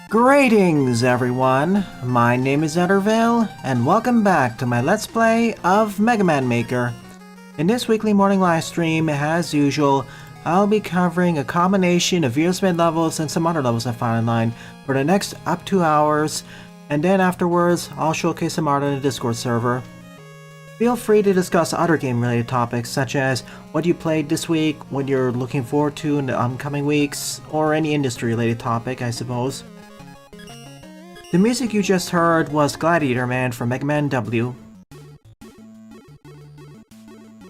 Greetings everyone, my name is Etterville, and welcome back to my Let's Play of Mega Man Maker. In this weekly morning live stream, as usual, I'll be covering a combination of Veer's mid levels and some other levels I found online for the next up 2 hours, and then afterwards, I'll showcase some art on the Discord server. Feel free to discuss other game-related topics, such as what you played this week, what you're looking forward to in the upcoming weeks, or any industry-related topic, I suppose. The music you just heard was Gladiator Man from Mega Man W.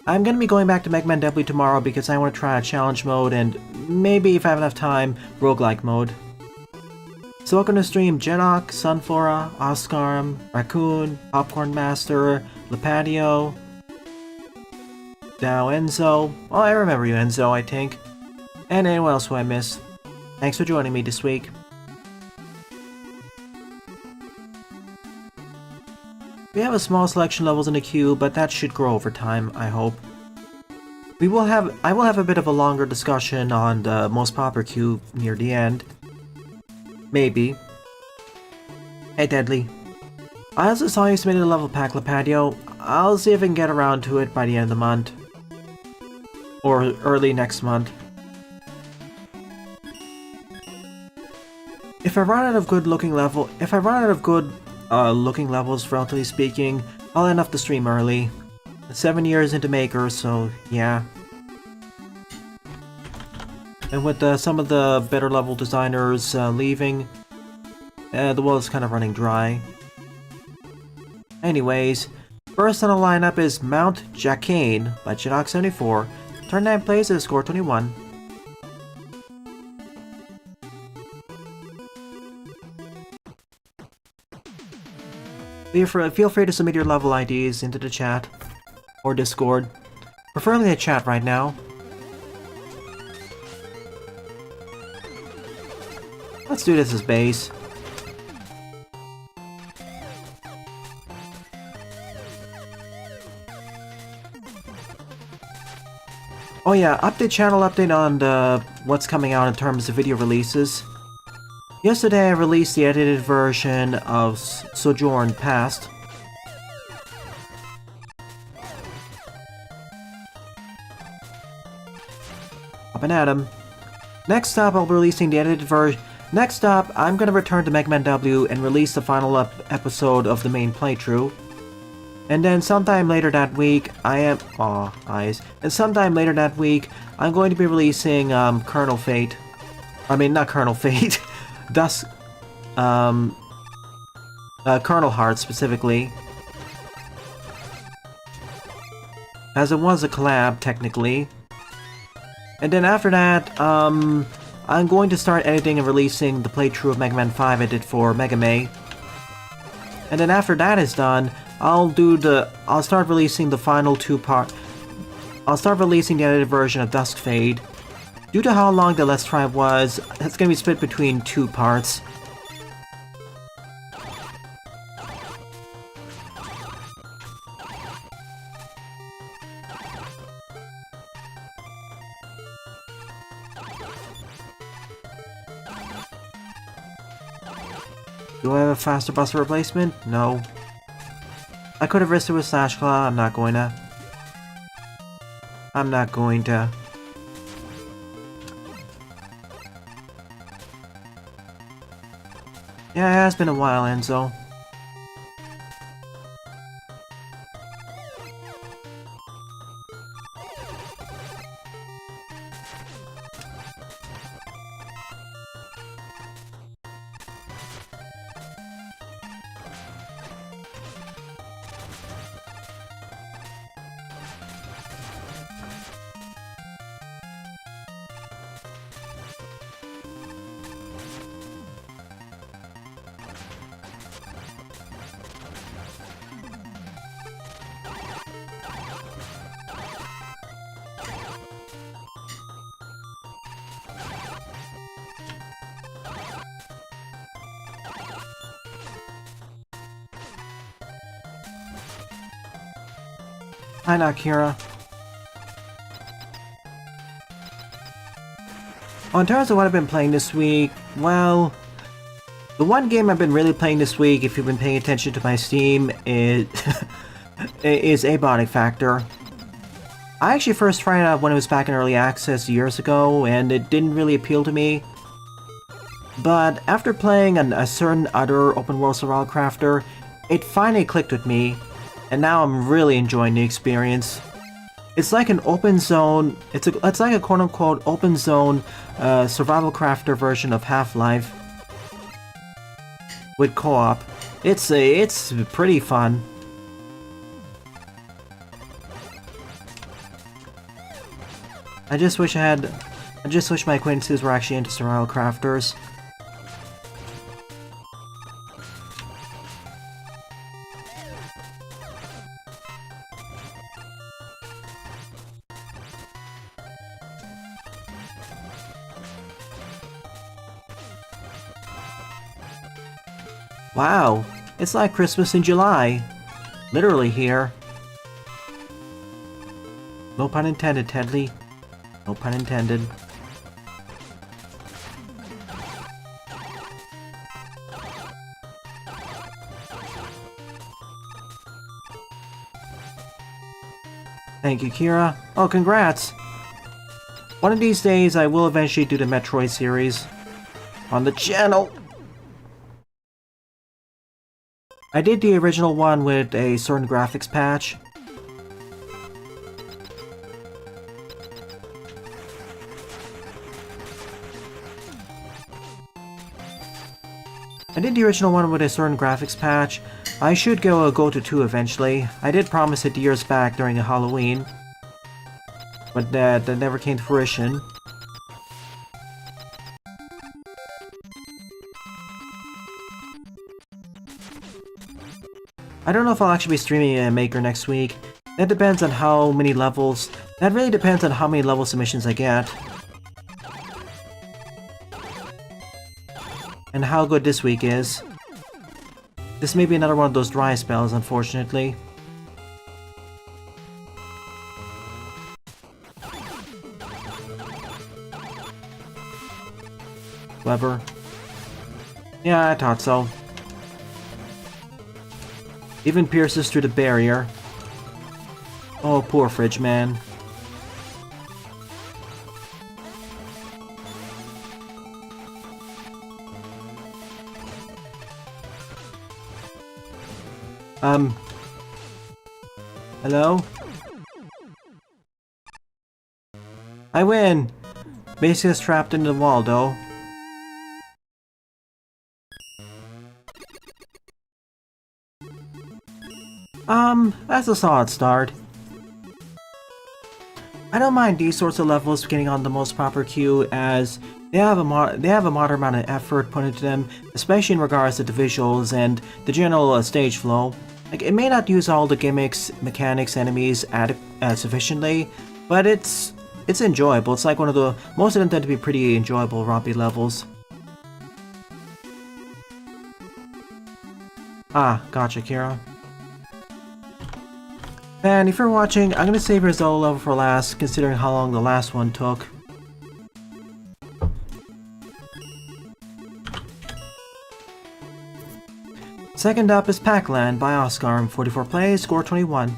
I'm gonna be going back to Mega Man W tomorrow because I want to try a challenge mode and maybe, if I have enough time, roguelike mode. So welcome to stream Jedok, Sunflora, Oscarm, Raccoon, Popcorn Master, Lepadio, Dow Enzo. Oh, I remember you, Enzo, I think. And anyone else who I missed. Thanks for joining me this week. We have a small selection levels in the queue, but that should grow over time, I hope. I will have a bit of a longer discussion on the most popular queue near the end. Maybe. Hey Deadly. I also saw you submitted a level pack, Lepadio. I'll see if I can get around to it by the end of the month. Or early next month. If I run out of good looking levels, relatively speaking, I'll end off the stream early. 7 years into Maker, so yeah. And with some of the better level designers leaving, the world's kind of running dry. Anyways, first on the lineup is Mount Jacane by Jedok74. Turn 9 plays at a score 21. Feel free to submit your level IDs into the chat or Discord. Preferably the chat right now. Let's do this as base. Oh yeah, channel update on what's coming out in terms of video releases. Yesterday I released the edited version of Sojourn Past. Up and at 'em. Next up, I'll be releasing the edited version. Next up, I'm gonna return to Mega Man W and release the final episode of the main playthrough. And then sometime later that week, And sometime later that week, I'm going to be releasing Colonel Fate. I mean, not Colonel Fate. Colonel Heart specifically. As it was a collab, technically. And then after that, I'm going to start editing and releasing the playthrough of Mega Man 5 I did for Mega May. And then after that is done, I'll start releasing the final I'll start releasing the edited version of Dusk Fade. Due to how long the Let's Try was, it's going to be split between 2 parts. Do I have a faster buster replacement? No. I could have risked it with Slash Claw, I'm not going to. Yeah, it has been a while, Enzo. Hi, Nakira. Well, in terms of what I've been playing this week, well, The one game I've been really playing this week, if you've been paying attention to my Steam, is is Abiotic Factor. I actually first tried it out when it was back in early access years ago, and it didn't really appeal to me. But after playing a certain other open-world survival crafter, it finally clicked with me, and now I'm really enjoying the experience. It's like an open zone. It's like a quote-unquote open zone survival crafter version of Half-Life with co-op. It's pretty fun. I just wish my acquaintances were actually into survival crafters. Wow, it's like Christmas in July. Literally here. No pun intended, Tedley. No pun intended. Thank you, Kira. Oh, congrats! One of these days, I will eventually do the Metroid series on the channel. I did the original one with a certain graphics patch. I should go to 2 eventually. I did promise it years back during a Halloween, but that never came to fruition. I don't know if I'll actually be streaming a Maker next week. That depends on how many levels. That really depends on how many level submissions I get. And how good this week is. This may be another one of those dry spells, unfortunately. Clever. Yeah, I thought so. Even pierces through the barrier. Oh, poor Fridge Man. Hello? I win! Basically is trapped into the wall, though. That's a solid start. I don't mind these sorts of levels getting on the most proper queue, as they have a moderate amount of effort put into them, especially in regards to the visuals and the general stage flow. Like, it may not use all the gimmicks, mechanics, enemies sufficiently, but it's enjoyable. It's like most of them tend to be pretty enjoyable rompy levels. Ah, gotcha, Kira. And if you're watching, I'm gonna save your Zelda level for last, considering how long the last one took. Second up is Pac-Land by Oscar, 44 plays, score 21.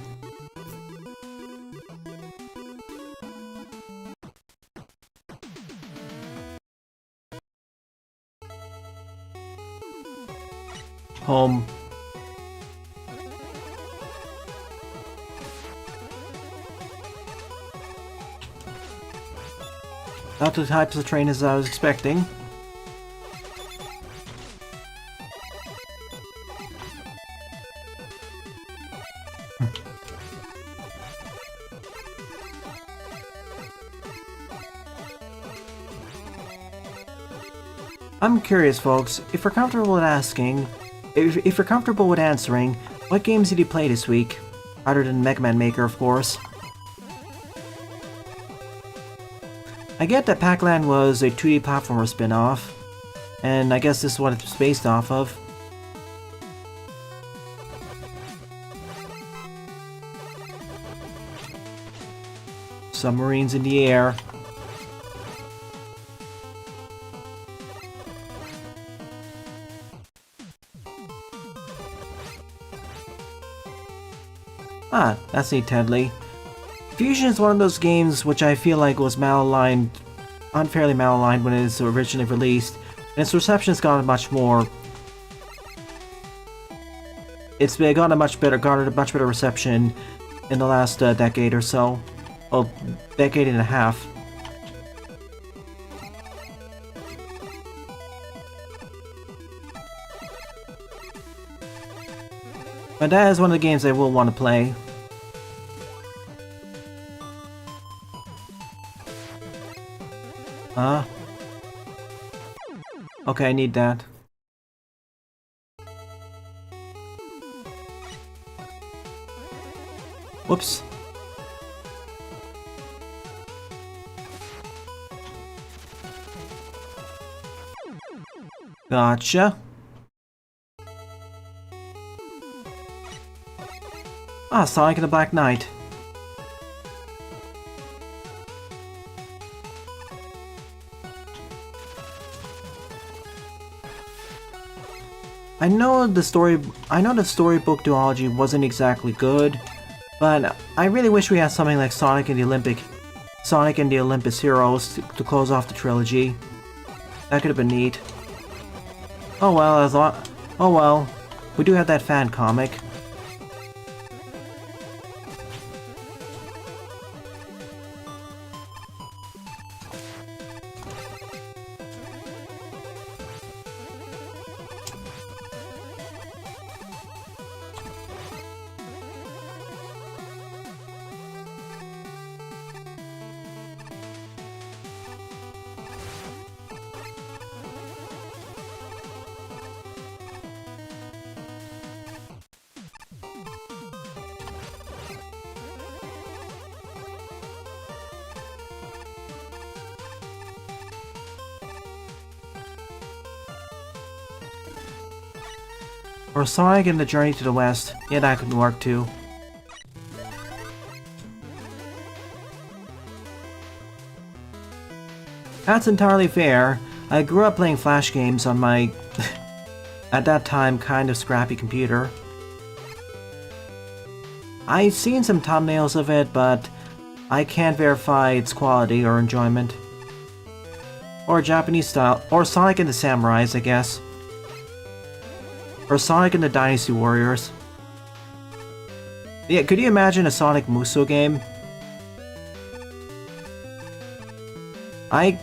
Home. Not the types of train as I was expecting. I'm curious, folks, if you're comfortable with if you're comfortable with answering, what games did you play this week? Other than Mega Man Maker, of course. I get that Pac-Land was a 2D platformer spin-off, and I guess this is what it's based off of. Submarines in the air. Ah, that's neat, Tedley. Fusion is one of those games which I feel like was malaligned, unfairly malaligned when it was originally released, and its reception has gotten much more. It's got a much better, garnered a much better reception in the last decade or so. Well, decade and a half. But that is one of the games I will want to play. Okay, I need that. Whoops. Gotcha. Ah, Sonic and the Black Knight. I know the storybook duology wasn't exactly good, but I really wish we had something like Sonic and the Olympus Heroes to close off the trilogy. That could have been neat. Oh well, we do have that fan comic. Or Sonic and the Journey to the West. Yeah, that could work too. That's entirely fair. I grew up playing Flash games on my, at that time, kind of scrappy computer. I've seen some thumbnails of it, but I can't verify its quality or enjoyment. Or Japanese style, or Sonic and the Samurais, I guess. Or Sonic and the Dynasty Warriors. Yeah, could you imagine a Sonic Muso game? I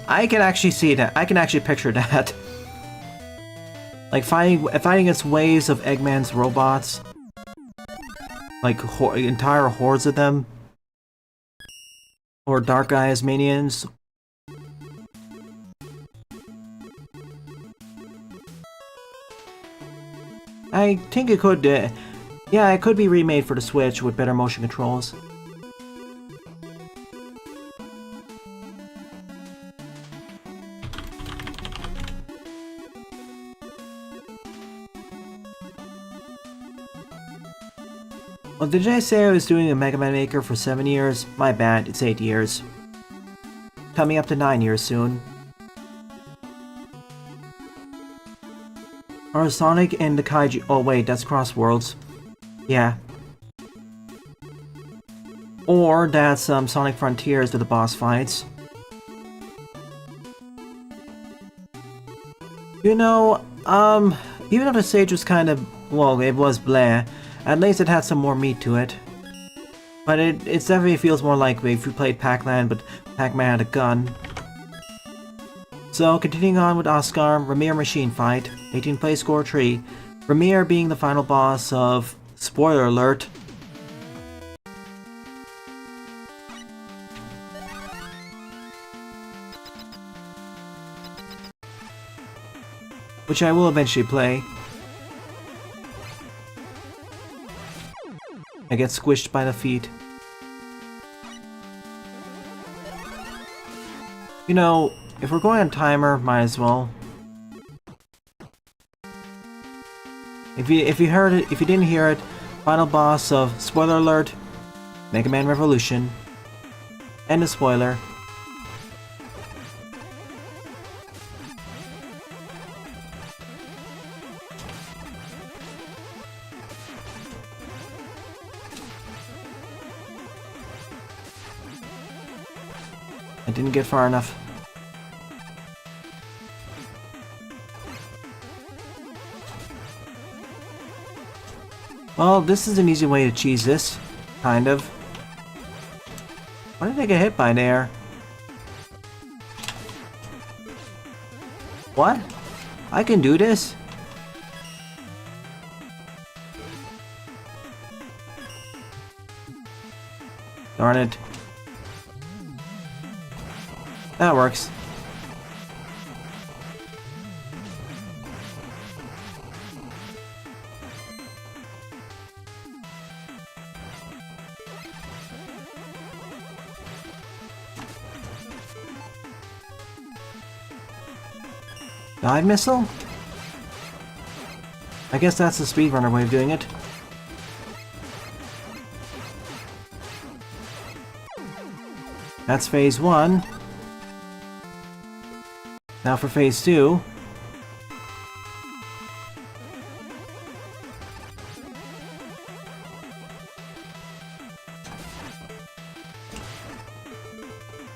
can actually see that. I can actually picture that. Like fighting its waves of Eggman's robots. Like entire hordes of them. Or Dark Eyes minions. I think it could, yeah, it could be remade for the Switch with better motion controls. Well, did I say I was doing a Mega Man Maker for 7 years? My bad, it's 8 years. Coming up to 9 years soon. Or Sonic and the Kaiju. Oh wait, that's Cross Worlds. Yeah. Or that's Sonic Frontiers to the boss fights. You know, even though the stage was kind of, well, it was bleh, at least it had some more meat to it. But it definitely feels more like if you played Pac-Man, but Pac-Man had a gun. So, continuing on with Oscar, Ramir Machine Fight, 18 play score tree, Ramir being the final boss of, spoiler alert, which I will eventually play. I get squished by the feet. You know, if we're going on timer, might as well. If you heard it, if you didn't hear it, final boss of, spoiler alert, Mega Man Revolution. End of spoiler. I didn't get far enough. Well, this is an easy way to cheese this. Kind of. Why did I get hit by there? What? I can do this? Darn it. That works. Dive missile? I guess that's the speedrunner way of doing it. That's phase 1. Now for phase 2.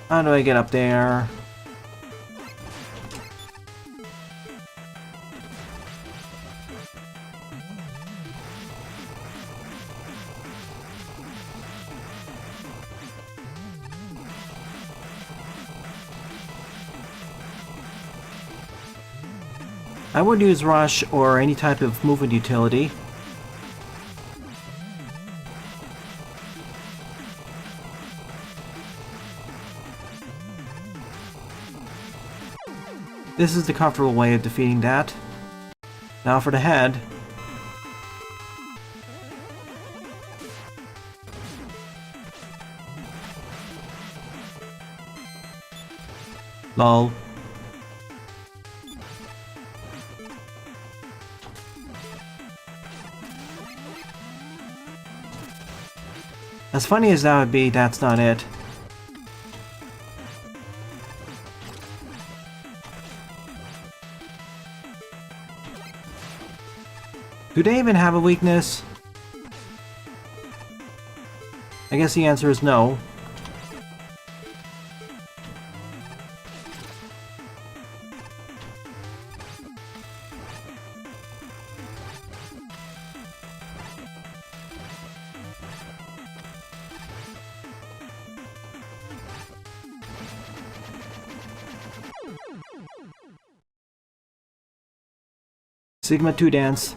How do I get up there? I would use Rush or any type of movement utility. This is the comfortable way of defeating that. Now for the head. Lol. As funny as that would be, that's not it. Do they even have a weakness? I guess the answer is no. Sigma 2 dance.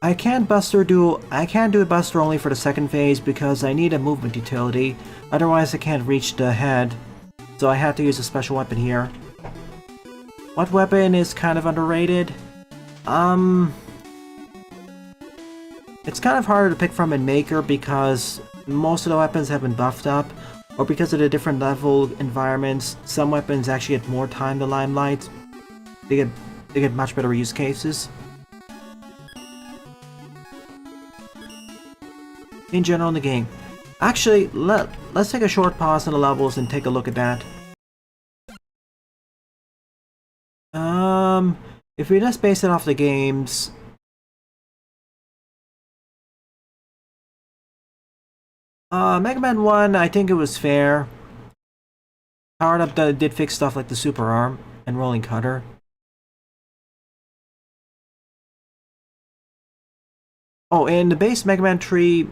I can't do a buster only for the second phase because I need a movement utility, otherwise I can't reach the head, so I have to use a special weapon here. What weapon is kind of underrated? It's kind of harder to pick from in Maker because most of the weapons have been buffed up, or because of the different level environments, some weapons actually get more time to Limelight. They get much better use cases. In general in the game. Actually, let's take a short pause on the levels and take a look at that. If we just base it off the games... Mega Man 1, I think it was fair. Powered Up did fix stuff like the Super Arm and Rolling Cutter. Oh, in the base Mega Man 3,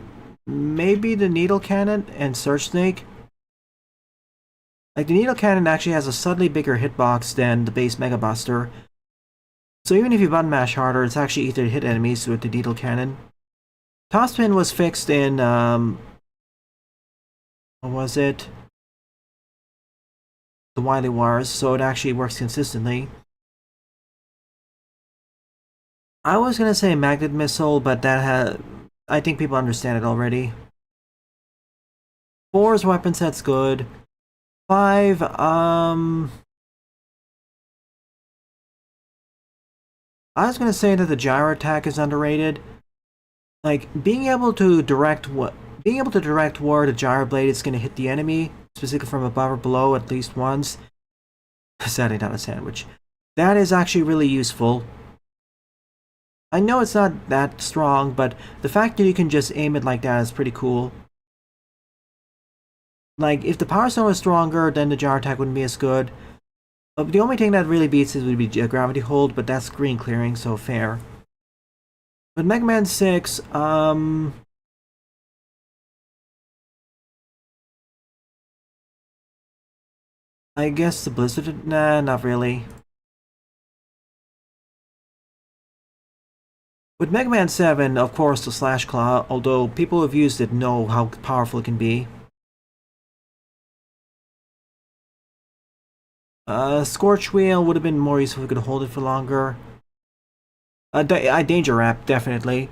maybe the Needle Cannon and Surge Snake. Like, the Needle Cannon actually has a subtly bigger hitbox than the base Mega Buster. So even if you button mash harder, it's actually easier to hit enemies with the Needle Cannon. Top Spin was fixed in, what was it? The Wily Wars, so it actually works consistently. I was gonna say Magnet Missile, but I think people understand it already. 4's weapon set's good. 5, I was gonna say that the gyro attack is underrated. Like, being able to direct where the gyro blade is gonna hit the enemy, specifically from above or below at least once. Sadly not a sandwich. That is actually really useful. I know it's not that strong, but the fact that you can just aim it like that is pretty cool. Like, if the power stone was stronger, then the jar attack wouldn't be as good. The only thing that really beats it would be a gravity hold, but that's screen clearing, so fair. But Mega Man 6, I guess the Blizzard... Nah, not really. With Mega Man 7, of course, the Slash Claw, although people who have used it know how powerful it can be. Scorch Wheel would have been more useful if we could hold it for longer. Danger Wrap, definitely.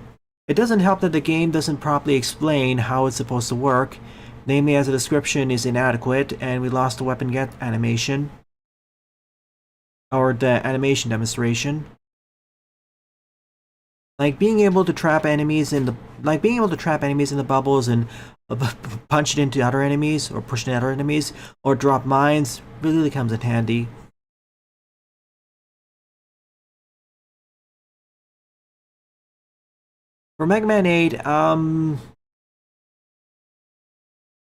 It doesn't help that the game doesn't properly explain how it's supposed to work, namely as the description is inadequate, and we lost the weapon get animation. Or the animation demonstration. Like being able to trap enemies in the bubbles and punch it into other enemies, or push it at other enemies, or drop mines really comes in handy. For Mega Man 8,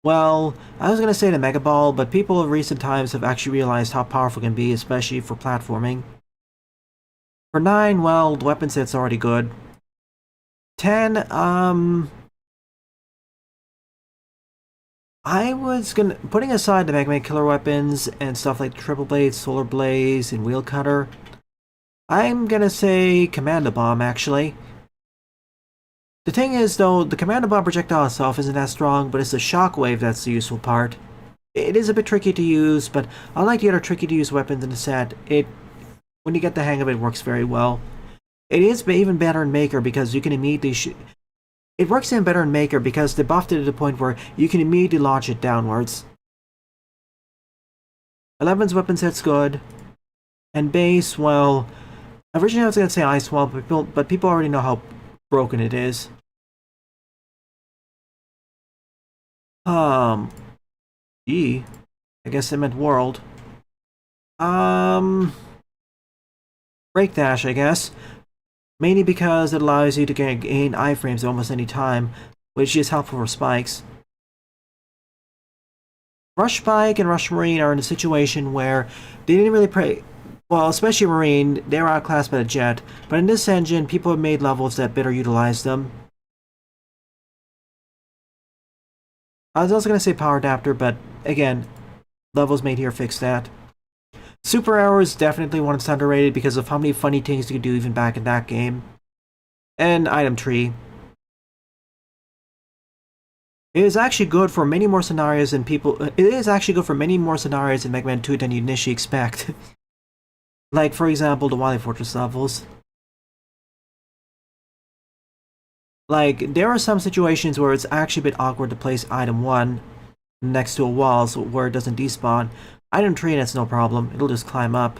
well, I was gonna say the Mega Ball, but people in recent times have actually realized how powerful it can be, especially for platforming. For 9, well, the weapon set's already good. 10, I was gonna... Putting aside the Mega Man killer weapons and stuff like Triple Blade, Solar Blaze, and Wheel Cutter, I'm gonna say Commando Bomb, actually. The thing is, though, the Commando Bomb projectile itself isn't that strong, but it's the shockwave that's the useful part. It is a bit tricky to use, but unlike the other tricky-to-use weapons in the set, when you get the hang of it, works very well. It is even better in Maker because you can immediately it works in better in Maker because they buffed it to the point where you can immediately launch it downwards. 11's weapon set's good. And base, well, originally I was going to say Ice Wall, but people already know how broken it is. Gee. I guess I meant world. Break Dash, I guess. Mainly because it allows you to gain iframes almost any time, which is helpful for spikes. Rush Spike and Rush Marine are in a situation where they didn't really play... Well, especially Marine, they were outclassed by the Jet, but in this engine, people have made levels that better utilize them. I was also going to say Power Adapter, but again, levels made here fix that. Super Arrow is definitely one that's underrated because of how many funny things you could do even back in that game. And Item Tree. It is actually good for many more scenarios than It is actually good for many more scenarios in Mega Man 2 than you'd initially expect. Like, for example, the Wily Fortress levels. Like, there are some situations where it's actually a bit awkward to place Item 1 next to a wall so where it doesn't despawn. Item Tree, that's no problem. It'll just climb up.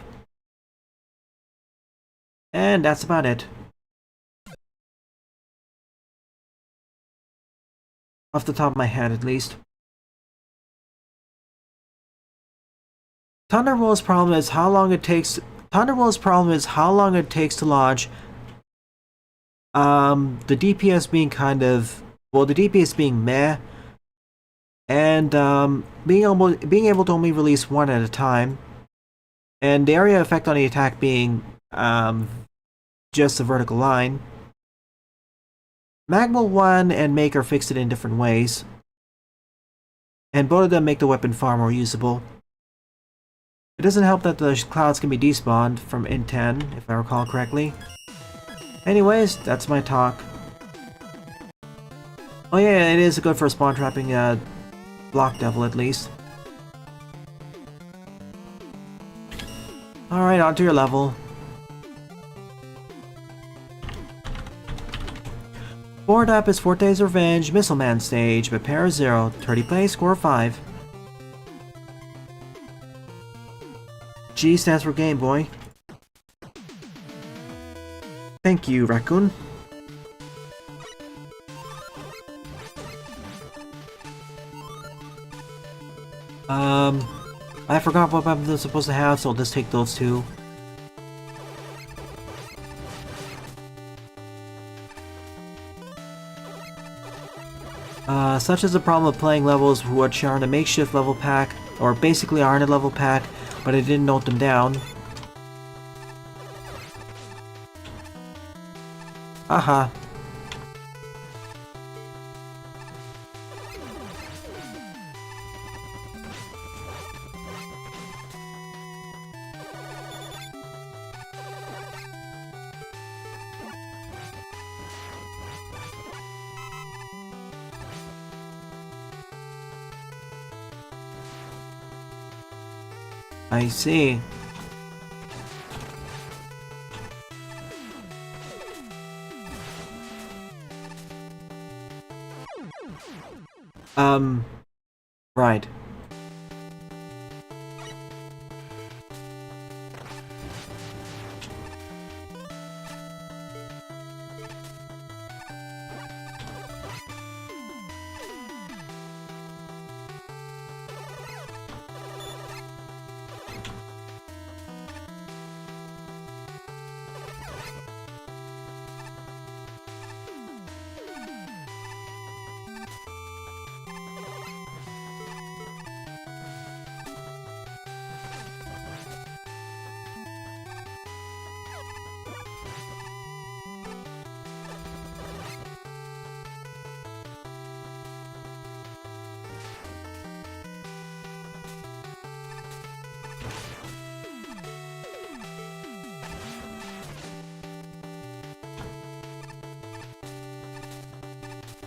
And that's about it. Off the top of my head, at least. Thunderbolt's problem is how long it takes... Thunderbolt's problem is how long it takes to launch. The DPS being kind of... Well, the DPS being meh. And, being able to only release one at a time. And the area effect on the attack being, just a vertical line. Magmal 1 and Maker fixed it in different ways. And both of them make the weapon far more usable. It doesn't help that the clouds can be despawned from in 10, if I recall correctly. Anyways, that's my talk. Oh yeah, it is good for spawn trapping Block Devil at least. Alright, on to your level. 4th up is Forte's Revenge, Missile Man stage, prepare 0, 30 play, score 5. G stands for Game Boy. Thank you, Raccoon. I forgot what weapons I'm supposed to have, so I'll just take those two. Such is the problem of playing levels which are in a makeshift level pack, or basically are in a level pack, but I didn't note them down. Aha. I see. Right.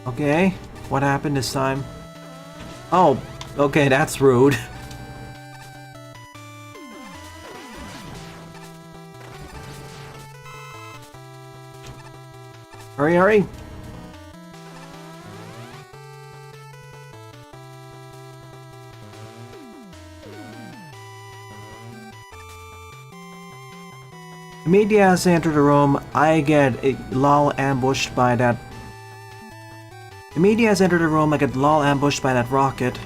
Okay, what happened this time? Oh, okay, that's rude. Hurry, hurry! Immediately as I enter the room, I get ambushed by that. Immediately as I enter the room, I get ambushed by that rocket.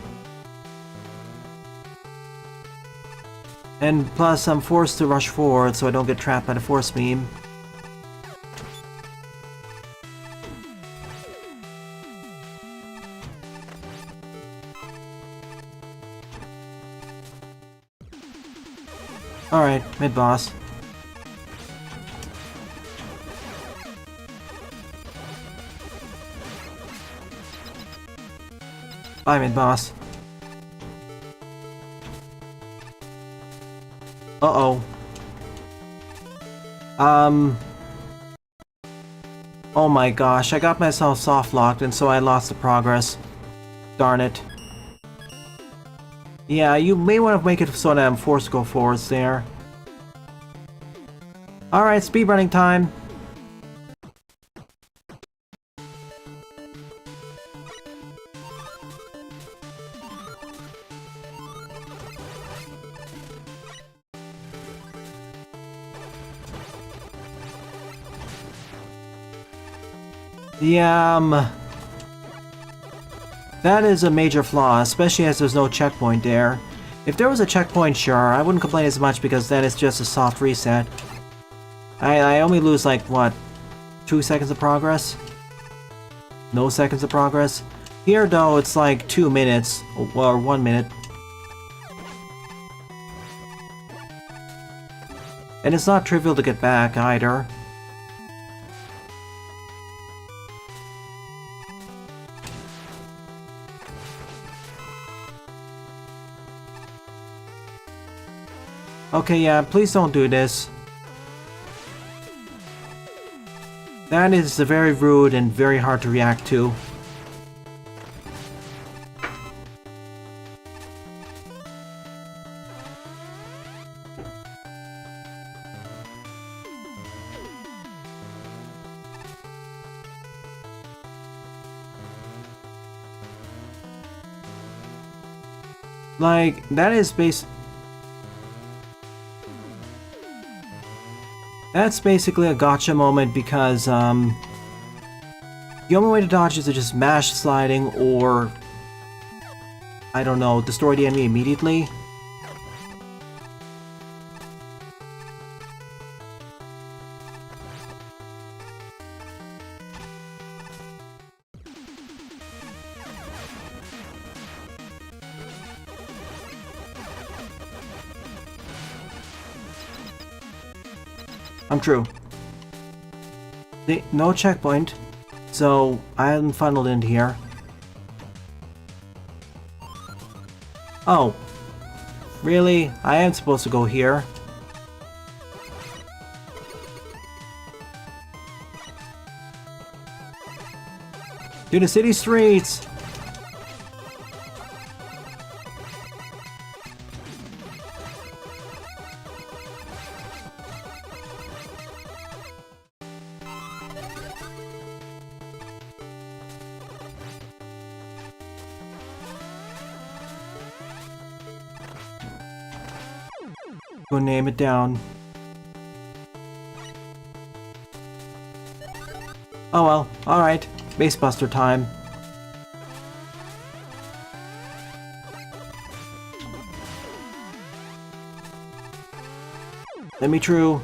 And plus, I'm forced to rush forward so I don't get trapped by the force beam. Alright, mid-boss. Bye, mid-boss. Uh-oh. Oh my gosh, I got myself soft-locked and so I lost the progress. Darn it. Yeah, you may want to make it so that I'm forced to go forwards there. Alright, speedrunning time. Yeah, that is a major flaw, especially as there's no checkpoint there. If there was a checkpoint, sure, I wouldn't complain as much because then it's just a soft reset. I only lose like, what, 2 seconds of progress? No seconds of progress? Here though, it's like 2 minutes, or 1 minute. And it's not trivial to get back either. Okay, yeah, please don't do this. That is very rude and very hard to react to. Like, that is that's basically a gotcha moment because, the only way to dodge is to just mash sliding or, I don't know, destroy the enemy immediately. I'm true. No checkpoint, so I haven't funneled into here. Oh. Really? I am supposed to go here. To the city streets! Go name it down. Oh well, alright. Basebuster time. Let me through.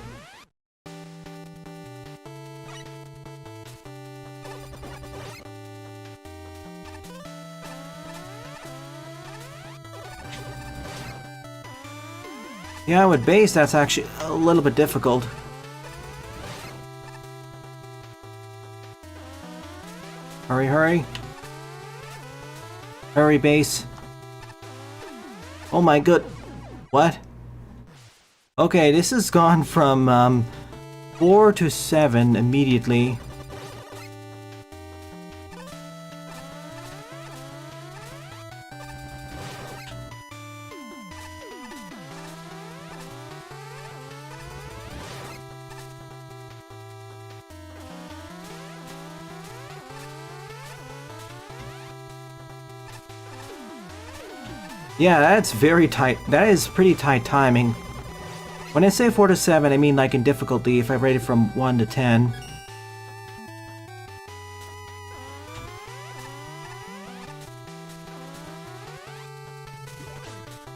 Yeah, with base, that's actually a little bit difficult. Hurry, hurry. Hurry, base. Oh my good. What? Okay, this has gone from 4 to 7 immediately. Yeah, that's very tight. That is pretty tight timing. When I say 4 to 7, I mean like in difficulty, if I rate it from 1 to 10.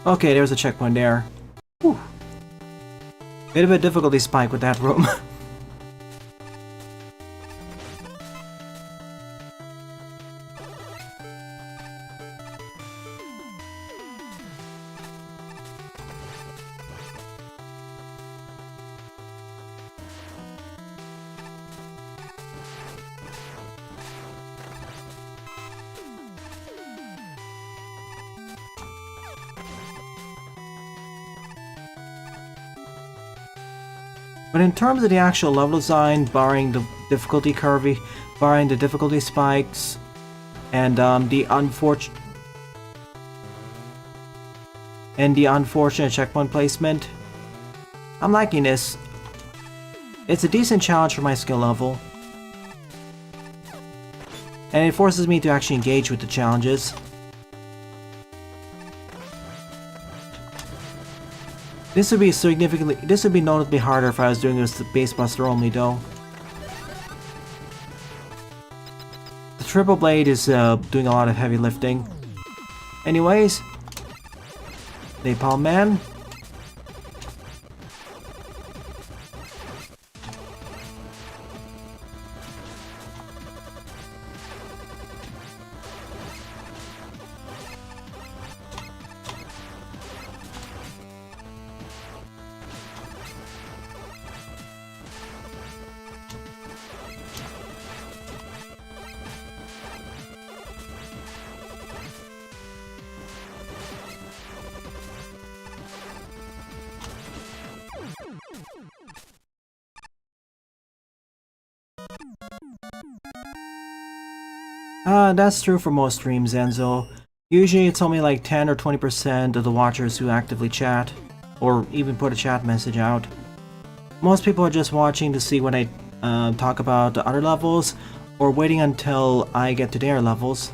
Okay, there's a checkpoint there. Whew. Bit of a difficulty spike with that room. But in terms of the actual level design, barring the difficulty curve, barring the difficulty spikes, and the unfortunate checkpoint placement, I'm liking this. It's a decent challenge for my skill level, and it forces me to actually engage with the challenges. This would be notably harder if I was doing this base buster only, though. The triple blade is doing a lot of heavy lifting. Anyways, Napalm Man. That's true for most streams, Enzo. Usually it's only like 10 or 20% of the watchers who actively chat, or even put a chat message out. Most people are just watching to see when I talk about the other levels, or waiting until I get to their levels.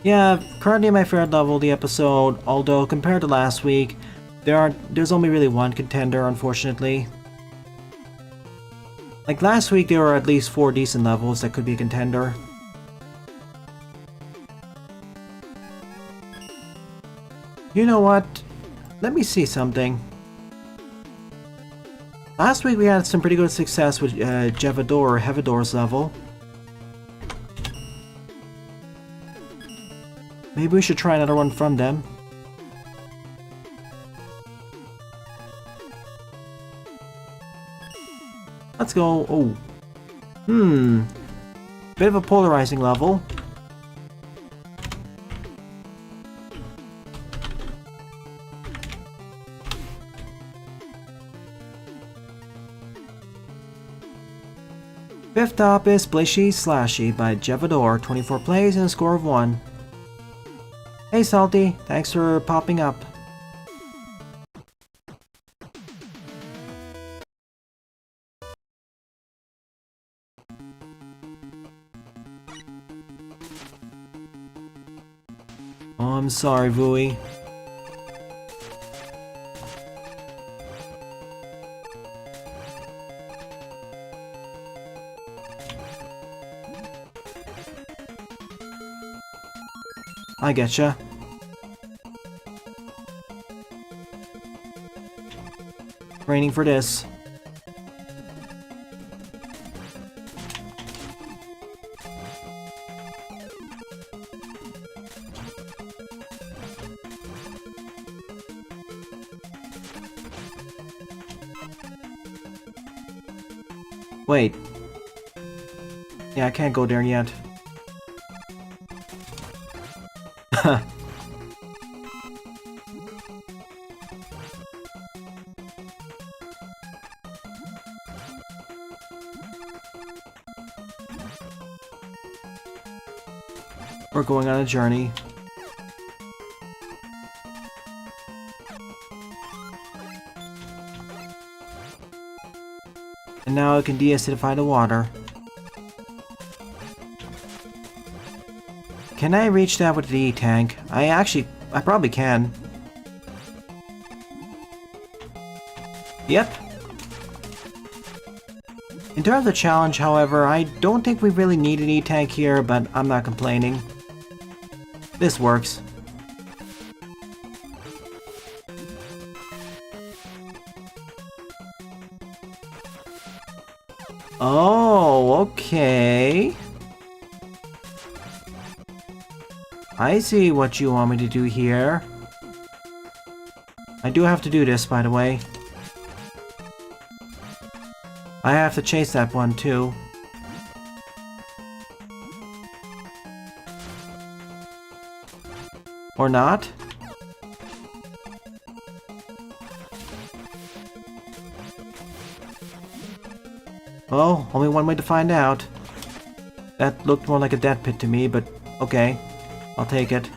Yeah, currently my favorite level of the episode, although compared to last week, there's only really one contender, unfortunately. Like last week there were at least 4 decent levels that could be a contender. You know what? Let me see something. Last week we had some pretty good success with Jevador or Hevador's level. Maybe we should try another one from them. Let's go. Oh. Bit of a polarizing level. Fifth up is Splishy Slashy by Jevador, 24 plays and a score of 1. Hey Salty, thanks for popping up. Oh, I'm sorry, Vui. I getcha. Training for this. Wait. Yeah, I can't go there yet. We're going on a journey. And now I can deacidify the water. Can I reach that with the E-tank? I probably can. Yep. In terms of the challenge, however, I don't think we really need an E-tank here, but I'm not complaining. This works. Oh, okay. I see what you want me to do here. I do have to do this, by the way. I have to chase that one, too. Or not? Oh, only one way to find out. That looked more like a death pit to me, but okay. I'll take it.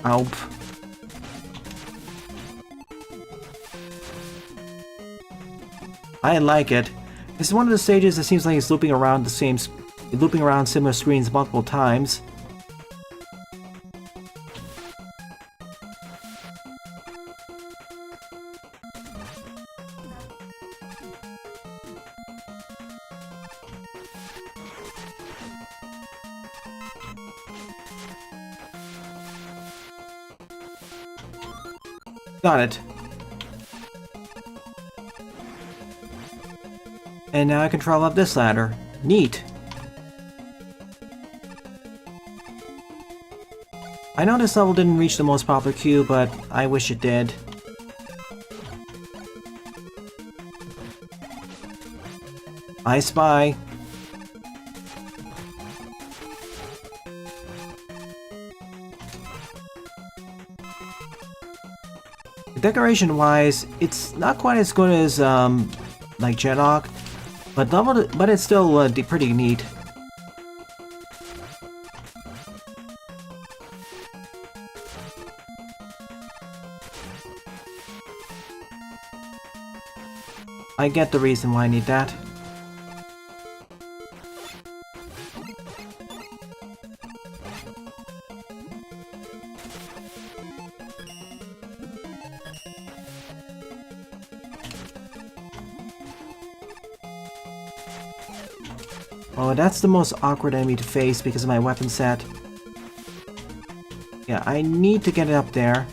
Ow. I like it. This is one of the stages that seems like it's looping around similar screens multiple times. Got it. And now I can travel up this ladder. Neat. I know this level didn't reach the most popular queue, but I wish it did. I spy. Decoration-wise, it's not quite as good as like Jedok, but it's still pretty neat. I get the reason why I need that. Oh, that's the most awkward enemy to face because of my weapon set. Yeah, I need to get it up there.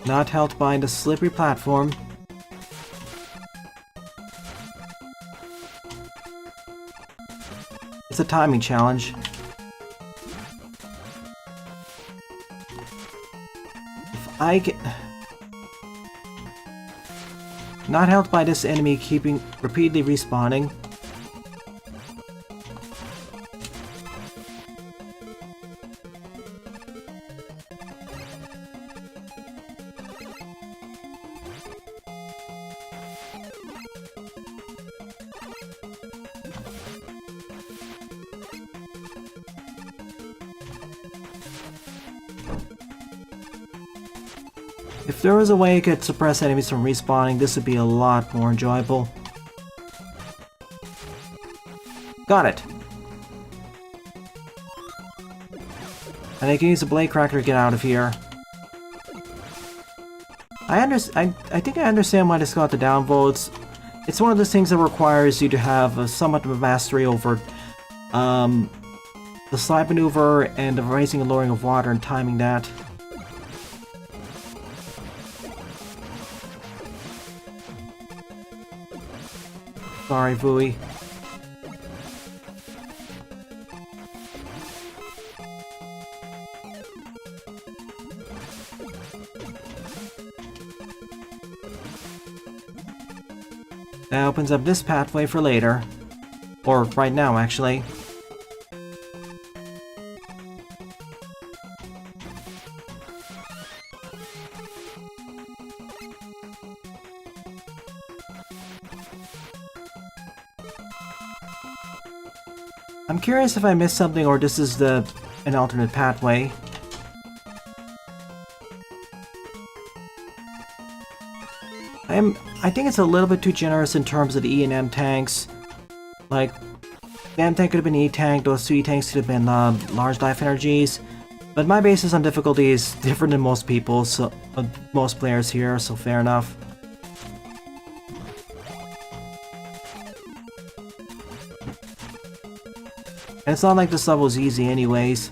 Not helped by the slippery platform. It's a timing challenge. If I get... Not helped by this enemy keeping repeatedly respawning. If there was a way I could suppress enemies from respawning, this would be a lot more enjoyable. Got it! And I can use a blade cracker to get out of here. I think I understand why this got the downvotes. It's one of those things that requires you to have somewhat of a mastery over the slide maneuver and the raising and lowering of water and timing that. Sorry, Vui. That opens up this pathway for later. Or right now, actually. I'm curious if I missed something or this is an alternate pathway. I think it's a little bit too generous in terms of the E and M tanks. Like, the M tank could have been E tank, those two E tanks could have been large life energies. But my basis on difficulty is different than most people, so most players here, so fair enough. And it's not like this level is easy anyways.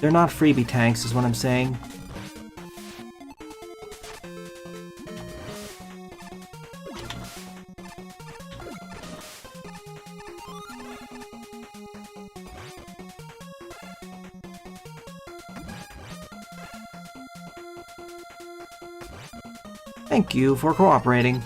They're not freebie tanks, is what I'm saying. Thank you for cooperating.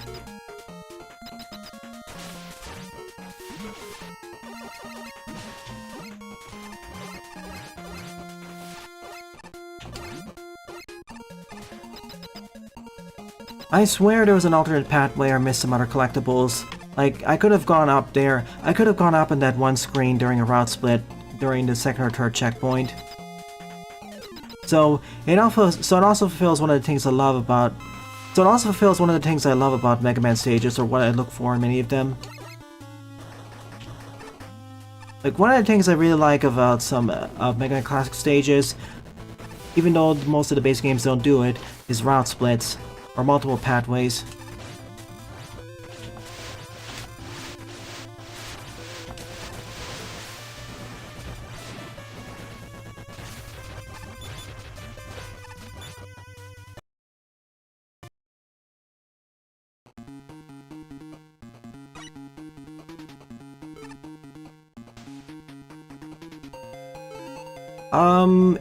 I swear there was an alternate pathway or missed some other collectibles. Like, I could have gone up there. I could have gone up in that one screen during a route split during the second or third checkpoint. So it also fulfills one of the things I love about Mega Man stages, or what I look for in many of them. Like, one of the things I really like about some of Mega Man Classic stages, even though most of the base games don't do it, is route splits, or multiple pathways.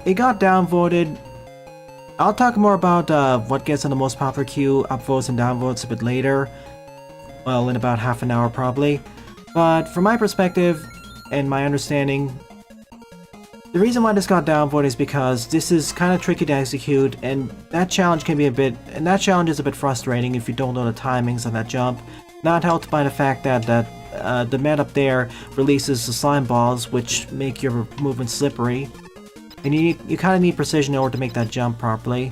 It got downvoted. I'll talk more about what gets on the most popular queue, upvotes and downvotes a bit later. Well, in about half an hour probably. But from my perspective, and my understanding, the reason why this got downvoted is because this is kind of tricky to execute, and that challenge is a bit frustrating if you don't know the timings on that jump. Not helped by the fact that the mat up there releases the slime balls, which make your movement slippery. And you kind of need precision in order to make that jump properly.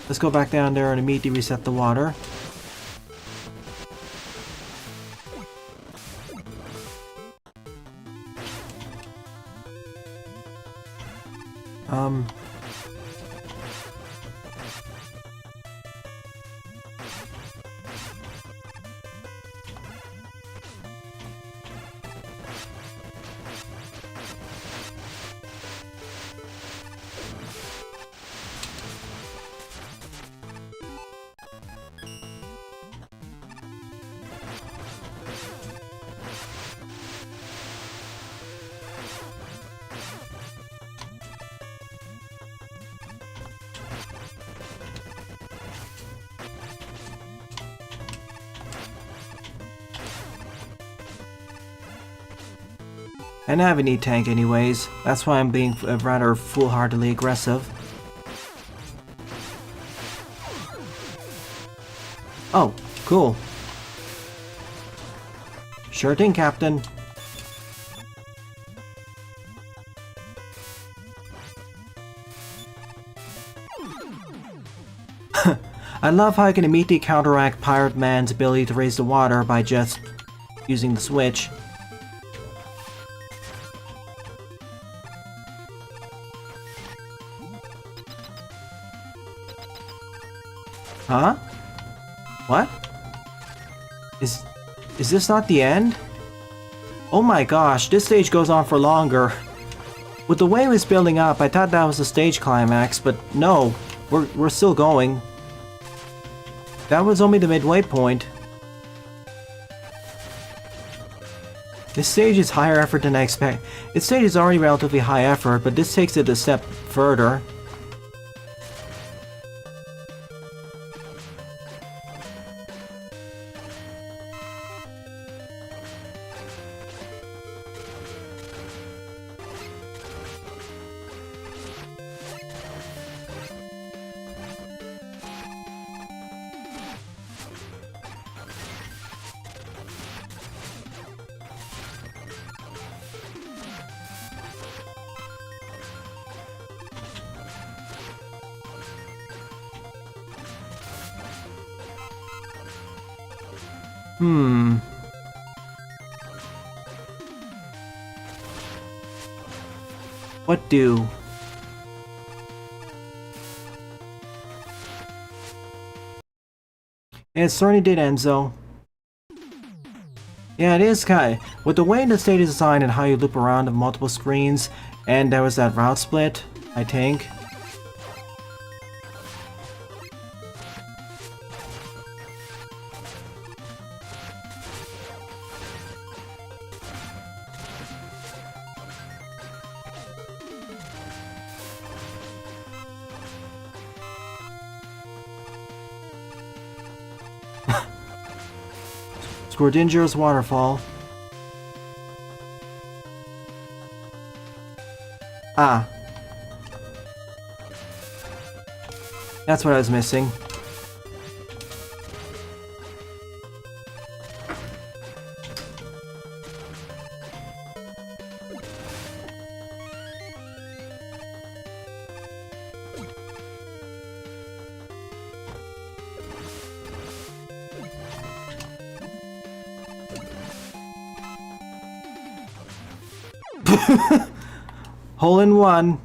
Let's go back down there and immediately reset the water. And I have an E-tank anyways. That's why I'm being rather foolhardily aggressive. Oh, cool. Sure thing, Captain. I love how I can immediately counteract Pirate Man's ability to raise the water by just using the switch. Huh? What? Is this not the end? Oh my gosh, this stage goes on for longer. With the way it was building up, I thought that was the stage climax, but no, we're still going. That was only the midway point. This stage is higher effort than I expect. This stage is already relatively high effort, but this takes it a step further. What do? Yeah, it certainly did, Enzo. Yeah, it is kind of, with the way the stage is designed and how you loop around on multiple screens, and there was that route split, I think. Squardinger's waterfall. Ah. That's what I was missing. Hole in one.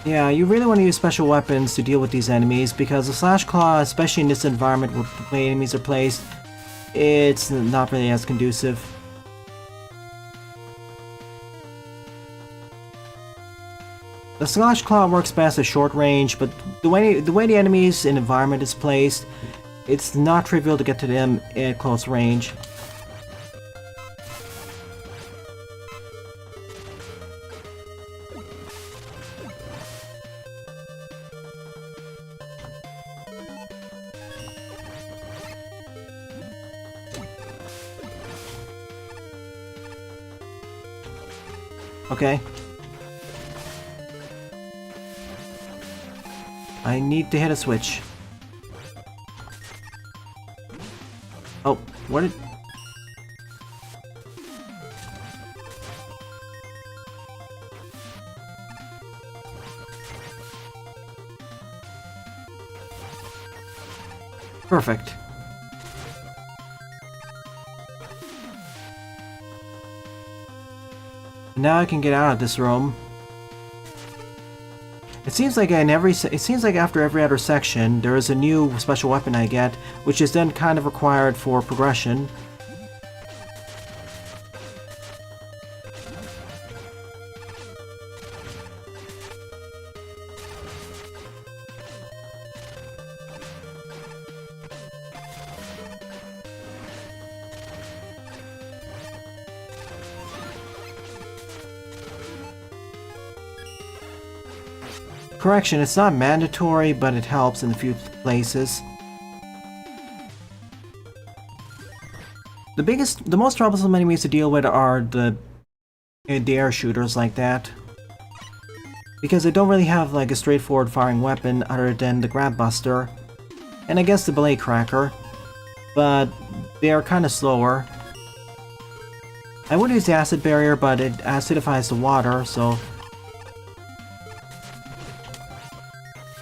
Yeah, you really want to use special weapons to deal with these enemies, because the Slash Claw, especially in this environment where the way enemies are placed, it's not really as conducive. The Slash Claw works best at short range, but the way the enemies in environment is placed, it's not trivial to get to them at close range. Okay. I need to hit a switch. Oh, what did... Perfect. Now I can get out of this room. It seems like after every other section, there is a new special weapon I get, which is then kind of required for progression. Correction, it's not mandatory, but it helps in a few places. The most troublesome enemies to deal with are the air shooters like that. Because they don't really have like a straightforward firing weapon other than the Grab Buster. And I guess the Blade Cracker. But they are kind of slower. I would use the Acid Barrier, but it acidifies the water, so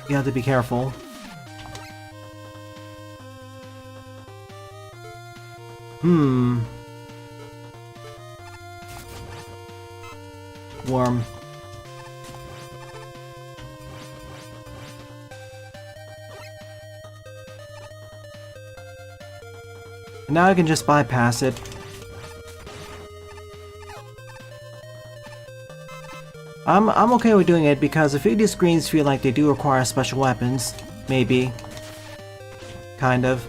you have to be careful. Worm. Now I can just bypass it. I'm okay with doing it because a few of these screens feel like they do require special weapons. Maybe. Kind of.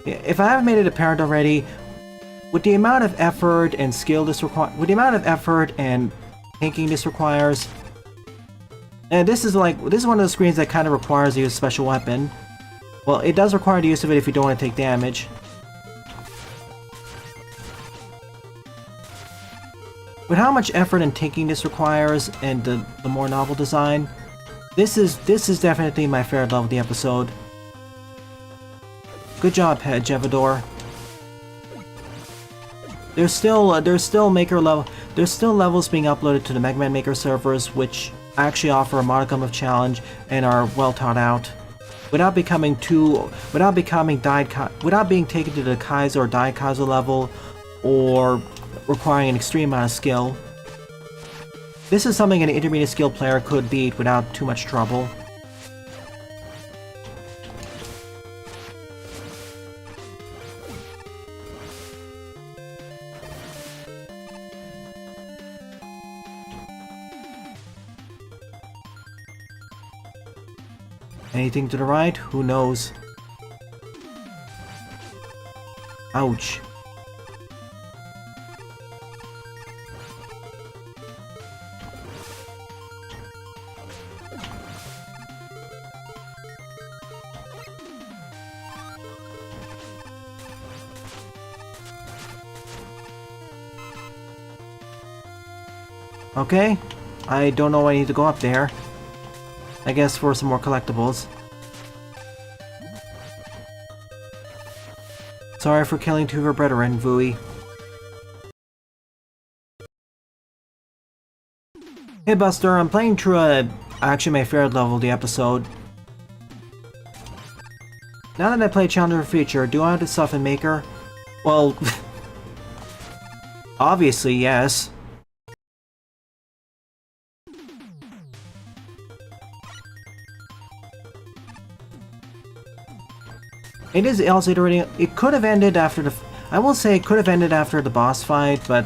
If I haven't made it apparent already, with the amount of effort and skill this with the amount of effort and thinking this requires, and this is one of those screens that kind of requires you a special weapon. Well, it does require the use of it if you don't want to take damage. With how much effort and thinking this requires, and the more novel design, this is definitely my favorite level of the episode. Good job, Jevador. There's still levels being uploaded to the Mega Man Maker servers, which actually offer a modicum of challenge and are well thought out, without being taken to the Kaizo or Daikaizo level, or requiring an extreme amount of skill. This is something an intermediate skill player could beat without too much trouble. Anything to the right? Who knows? Ouch. Okay, I don't know why I need to go up there. I guess for some more collectibles. Sorry for killing two of your brethren, Vui. Hey Buster, I'm playing through actually my favorite level of the episode. Now that I played Challenger Future, do I have to stuff in Maker? Well, obviously yes. It is also iterating. It could have ended after the. I will say it could have ended after the boss fight, but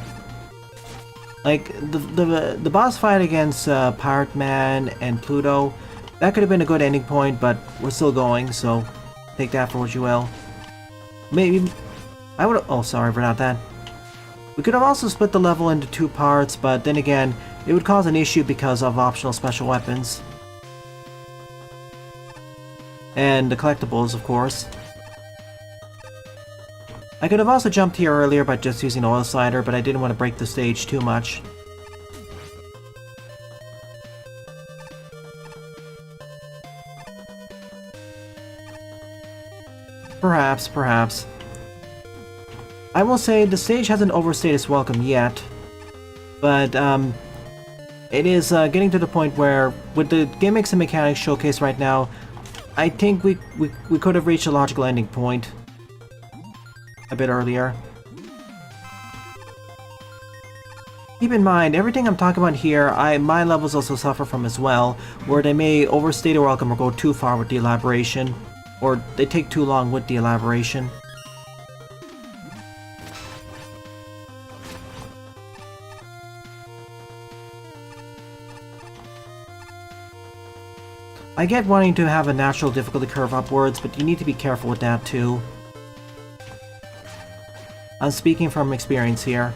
like the boss fight against Pirate Man and Pluto, that could have been a good ending point. But we're still going, so take that for what you will. Maybe I would. Oh, sorry about that. We could have also split the level into two parts, but then again, it would cause an issue because of optional special weapons and the collectibles, of course. I could have also jumped here earlier by just using the oil slider, but I didn't want to break the stage too much. Perhaps. I will say the stage hasn't overstayed its welcome yet, but it is getting to the point where, with the gimmicks and mechanics showcased right now, I think we could have reached a logical ending point a bit earlier. Keep in mind, everything I'm talking about here, my levels also suffer from as well, where they may overstay their welcome or go too far with the elaboration, or they take too long with the elaboration. I get wanting to have a natural difficulty curve upwards, but you need to be careful with that too. I'm speaking from experience here.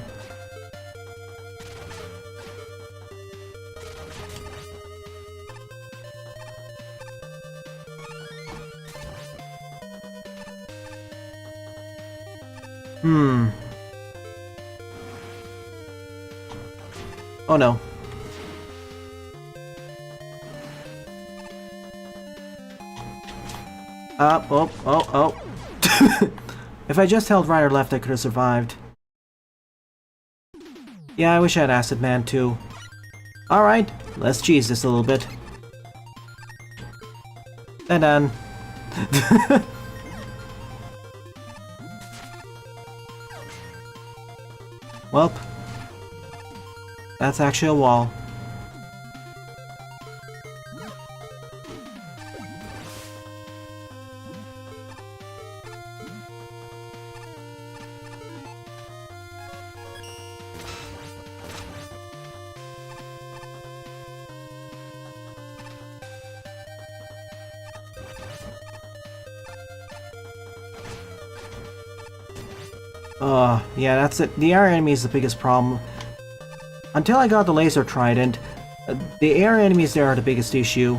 Oh no. Oh. If I just held right or left, I could have survived. Yeah, I wish I had Acid Man too. Alright, let's cheese this a little bit. And done. Welp. That's actually a wall. Yeah, that's it. The air enemy is the biggest problem. Until I got the laser trident, the air enemies there are the biggest issue.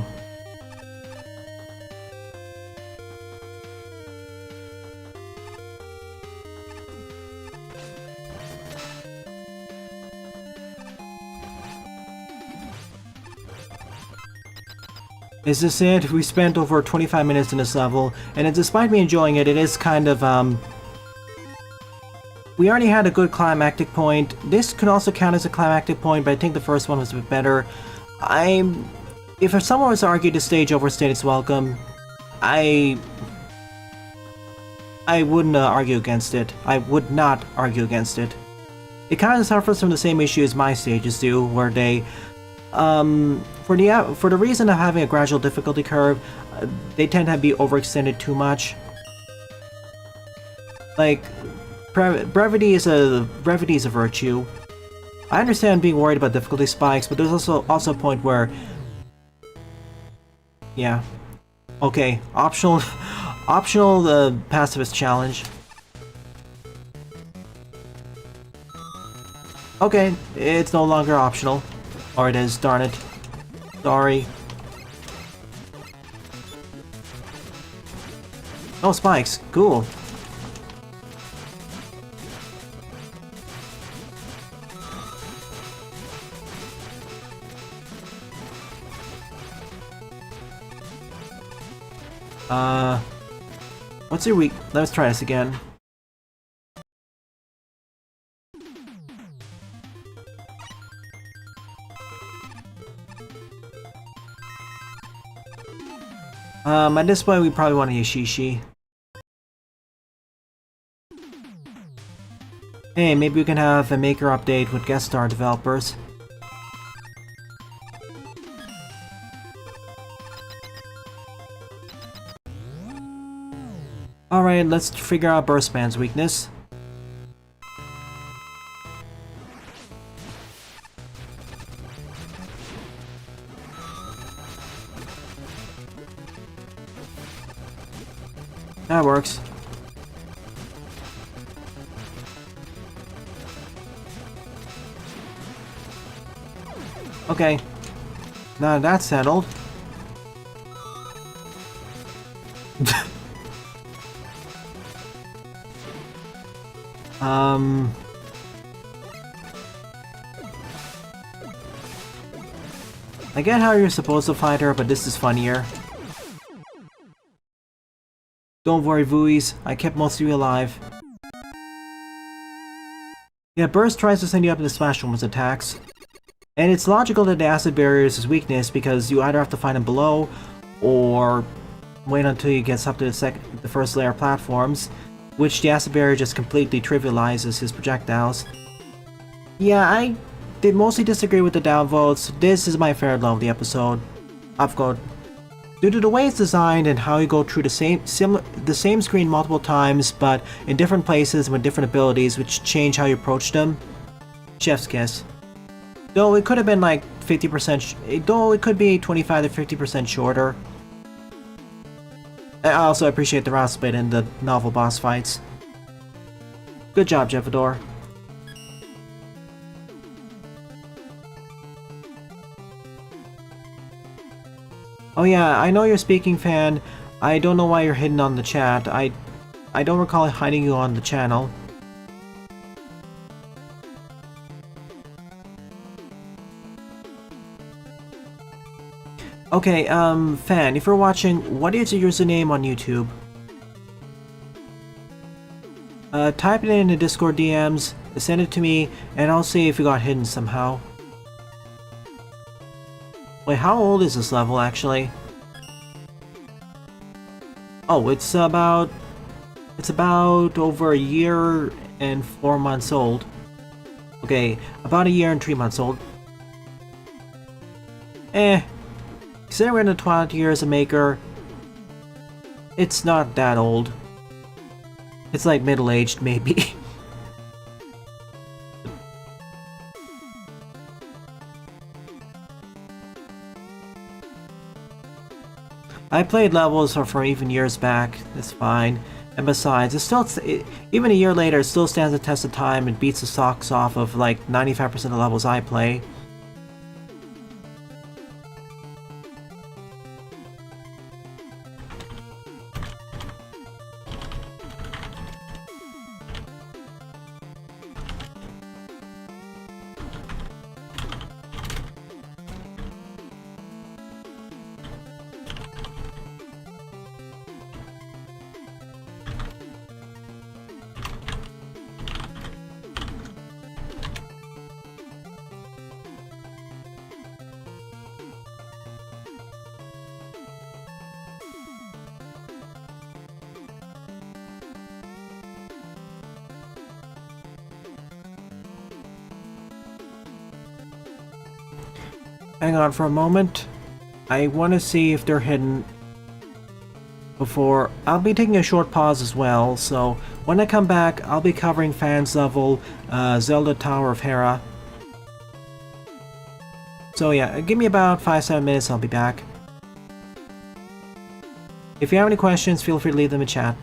Is this it? We spent over 25 minutes in this level, and despite me enjoying it, it is kind of, we already had a good climactic point. This could also count as a climactic point, but I think the first one was a bit better. If someone was to argue the stage overstayed its welcome, I wouldn't argue against it. I would not argue against it. It kind of suffers from the same issue as my stages do, where they, for the reason of having a gradual difficulty curve, they tend to be overextended too much. Like, brevity is a virtue. I understand being worried about difficulty spikes, but there's also a point where, yeah, okay, optional pacifist challenge. Okay, it's no longer optional, or it is. Darn it. Sorry. Oh, spikes. Cool. What's your weak? Let's try this again. At this point we probably want a Yashishi. Hey, maybe we can have a maker update with guest star developers. Alright, let's figure out Burstman's weakness. That works. Okay. Now that's settled. I get how you're supposed to fight her, but this is funnier. Don't worry, Vuis. I kept most of you alive. Yeah, Burst tries to send you up into Smash Woman's attacks. And it's logical that the acid barrier is his weakness, because you either have to find him below, or wait until he gets up to the first layer platforms, which the acid barrier just completely trivializes his projectiles. Yeah, I did mostly disagree with the downvotes. This is my favorite level of the episode. Upvote. Due to the way it's designed and how you go through the same screen multiple times, but in different places with different abilities which change how you approach them, chef's kiss. Though it could have been like 50%, though it could be 25 to 50% shorter. I also appreciate the route split in the novel boss fights. Good job, Jeffador. Oh yeah, I know you're speaking, fan. I don't know why you're hidden on the chat. I don't recall hiding you on the channel. Okay, fan, if you're watching, what is your username on YouTube? Type it in the Discord DMs, send it to me, and I'll see if it got hidden somehow. Wait, how old is this level, actually? Oh, it's about over a year and 4 months old. Okay, about a year and 3 months old. Considering we're in the twilight years of Maker, it's not that old. It's like middle-aged, maybe. I played levels from even years back. It's fine. And besides, even a year later, it still stands the test of time and beats the socks off of like 95% of the levels I play. Hang on for a moment. I want to see if they're hidden before. I'll be taking a short pause as well, so when I come back, I'll be covering Fans level, Zelda Tower of Hera. So yeah, give me about 5-7 minutes, I'll be back. If you have any questions, feel free to leave them in chat.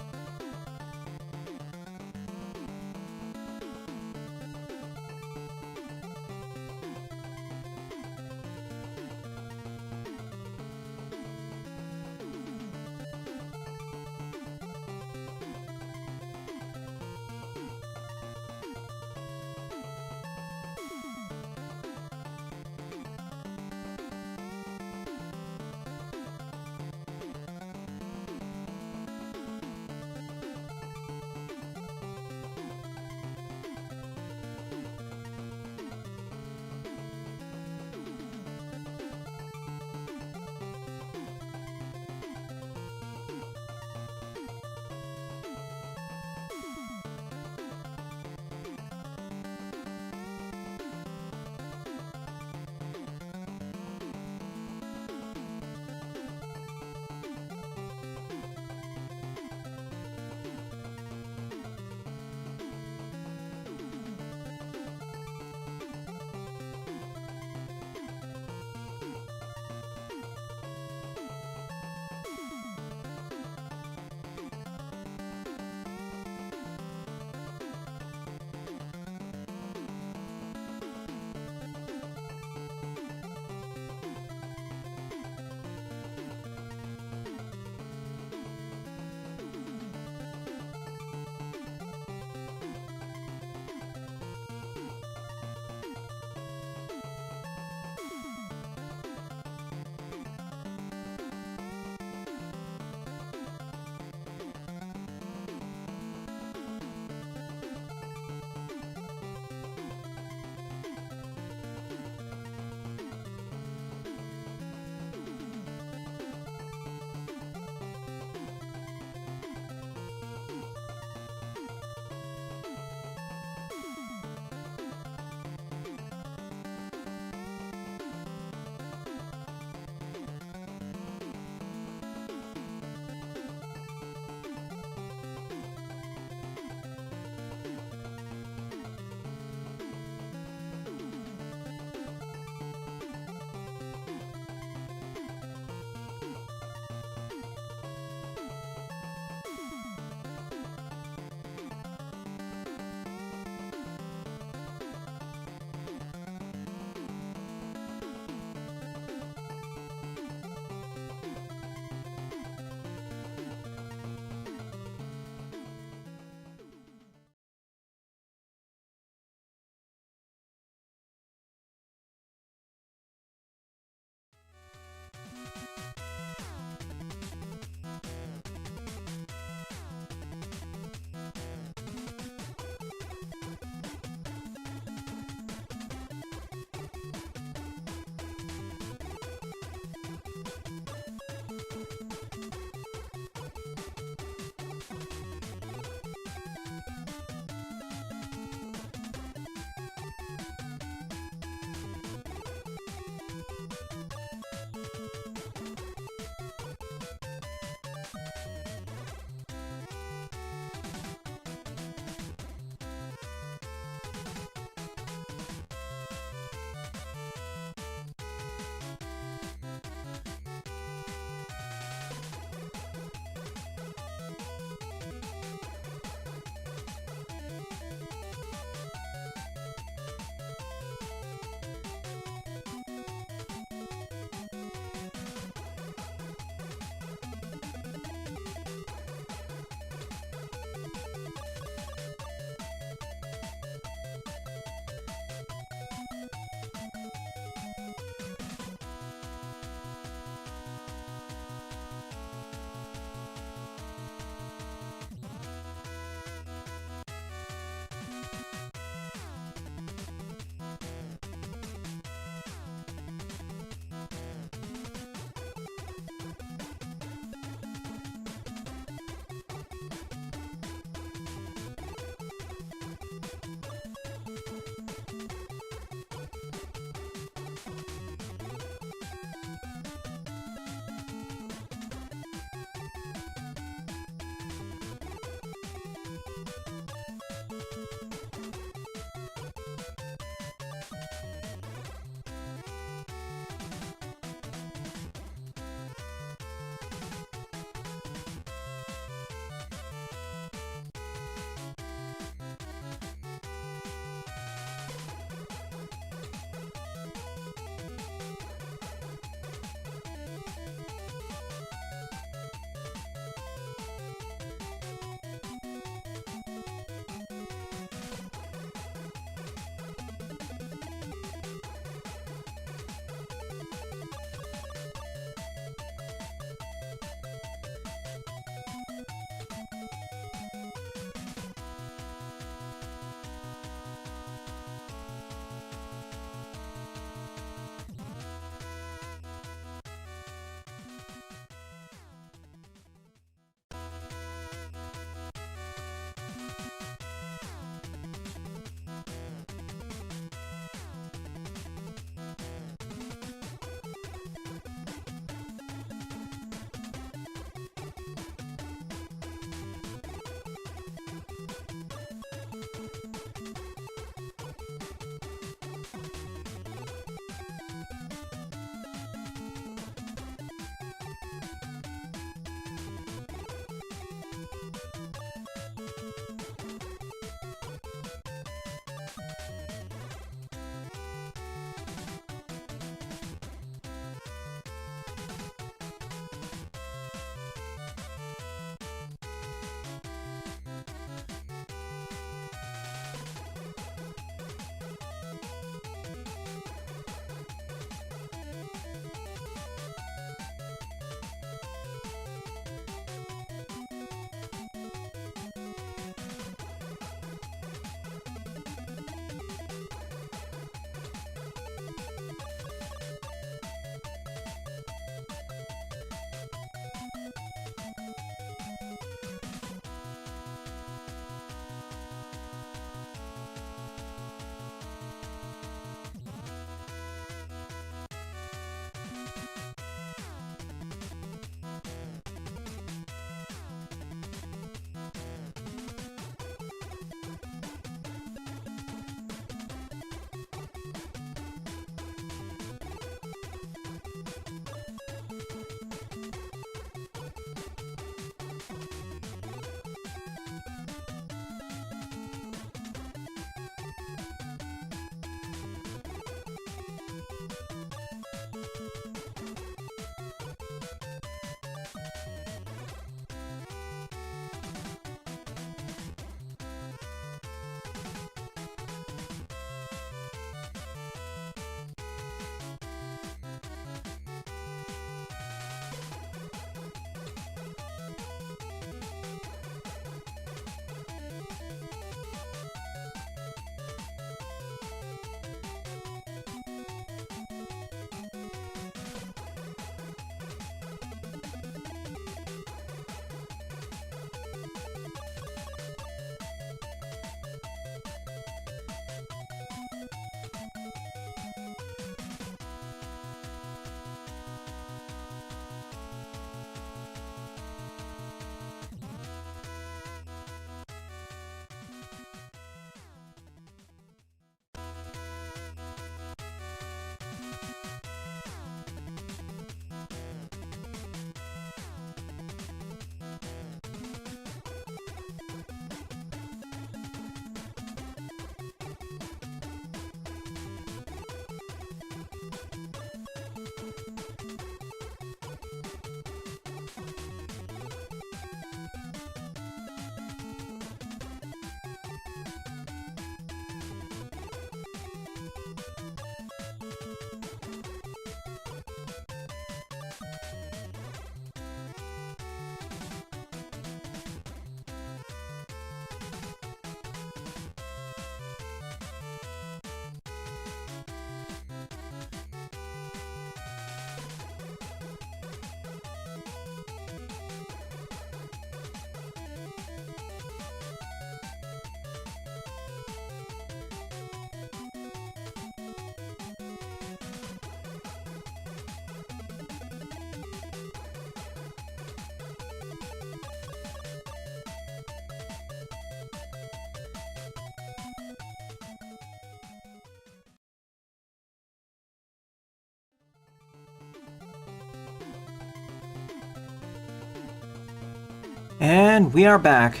And we are back.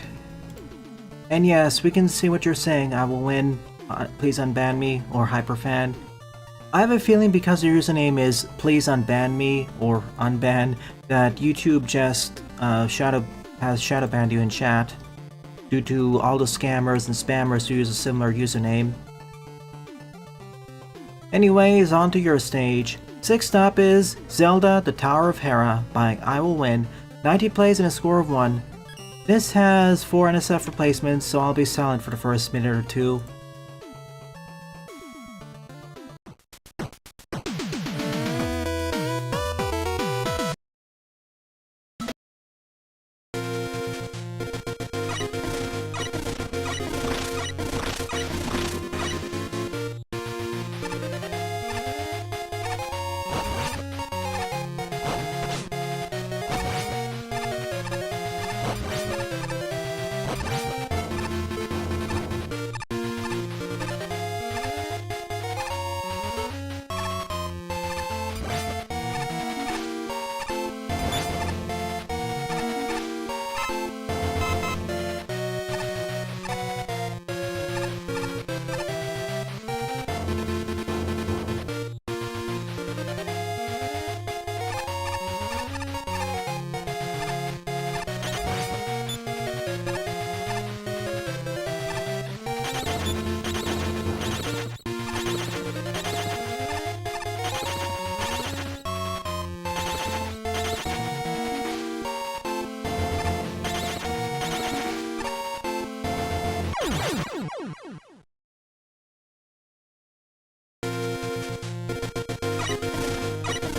And yes, we can see what you're saying. I will win. Please unban me, or Hyperfan. I have a feeling because your username is please unban me or unban that YouTube just has shadow banned you in chat due to all the scammers and spammers who use a similar username. Anyways, on to your stage. 6th up is Zelda the Tower of Hera by I Will Win. 90 plays and a score of 1. This has 4 NSF replacements, so I'll be silent for the first minute or two.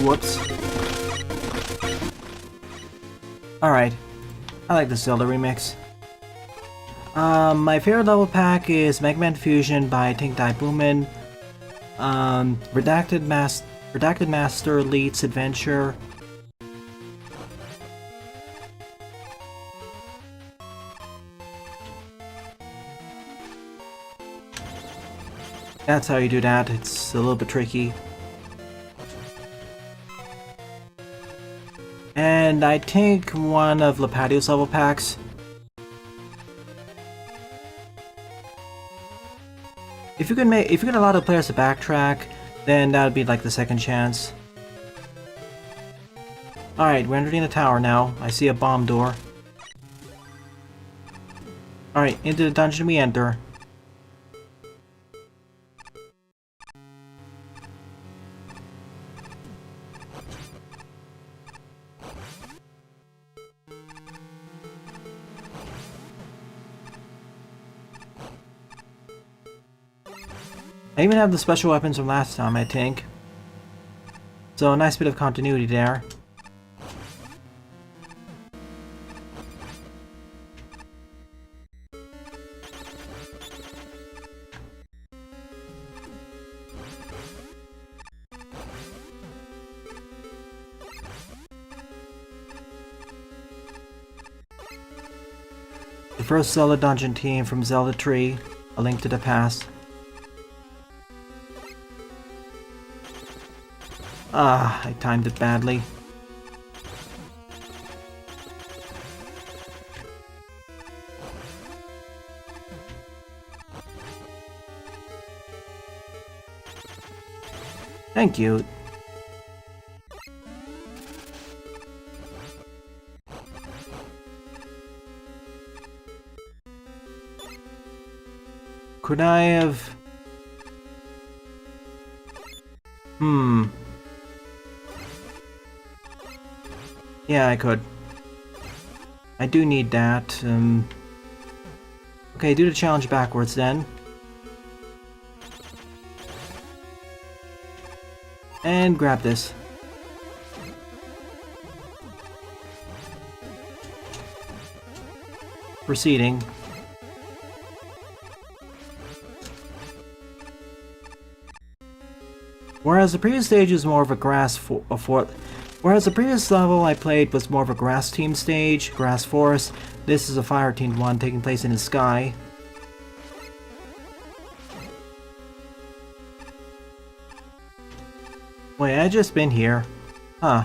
Whoops. Alright. I like the Zelda remix. My favorite level pack is Mega Man Fusion by Tink Dai Boomin. Redacted Master Elite's Adventure. That's how you do that. It's a little bit tricky. And I think one of Lepatio's level packs. If you can allow the players to backtrack, then that would be like the second chance. Alright, we're entering the tower now. I see a bomb door. Alright, into the dungeon we enter. I even have the special weapons from last time, I think. So a nice bit of continuity there. The first Zelda dungeon team from Zelda 3, A Link to the Past. Ah, I timed it badly. Thank you. Could I have... Yeah, I could. I do need that. Okay, do the challenge backwards then. And grab this. Proceeding. Whereas the previous stage is more of a Whereas the previous level I played was more of a grass team stage, grass forest, this is a fire team one taking place in the sky. Wait, I just been here. Huh.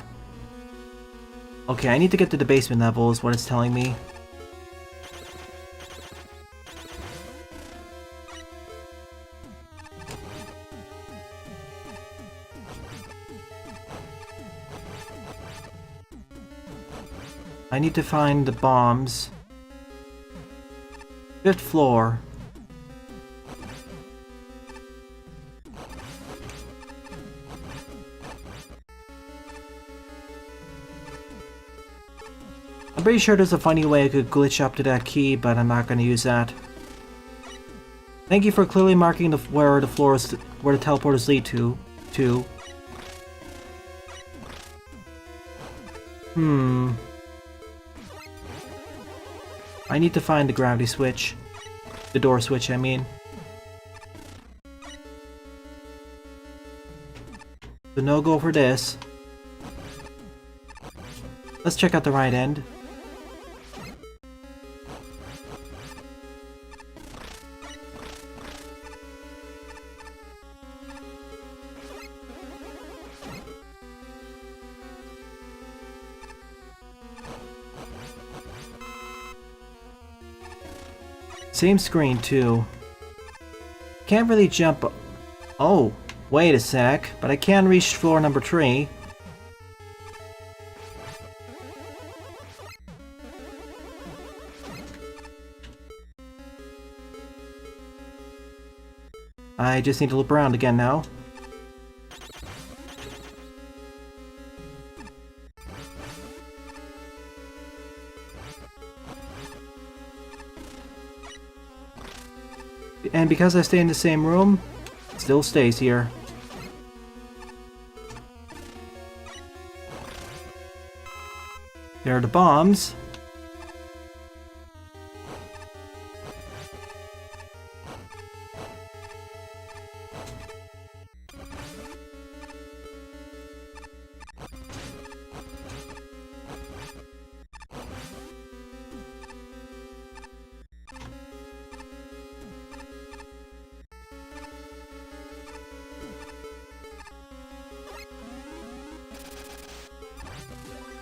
Okay, I need to get to the basement level is what it's telling me. I need to find the bombs. 5th floor. I'm pretty sure there's a funny way I could glitch up to that key, but I'm not going to use that. Thank you for clearly marking where the teleporters lead to. I need to find the gravity switch. The door switch, I mean. The no-go for this. Let's check out the right end. Same screen, too. Can't really jump... Oh, wait a sec. But I can reach floor number 3. I just need to loop around again now. And because I stay in the same room, it still stays here. There are the bombs.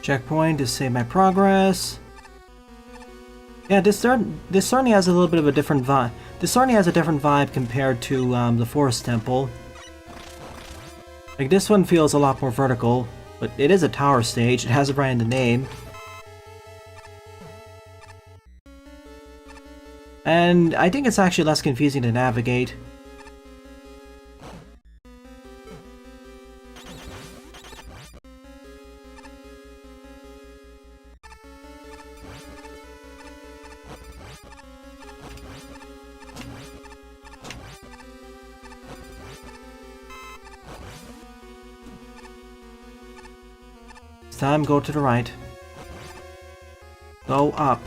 Checkpoint to save my progress. Yeah, this certainly has a little bit of a different vibe. This certainly has a different vibe compared to the Forest Temple. Like, this one feels a lot more vertical, but it is a tower stage. It has it right in the name. And I think it's actually less confusing to navigate. This time, go to the right. Go up.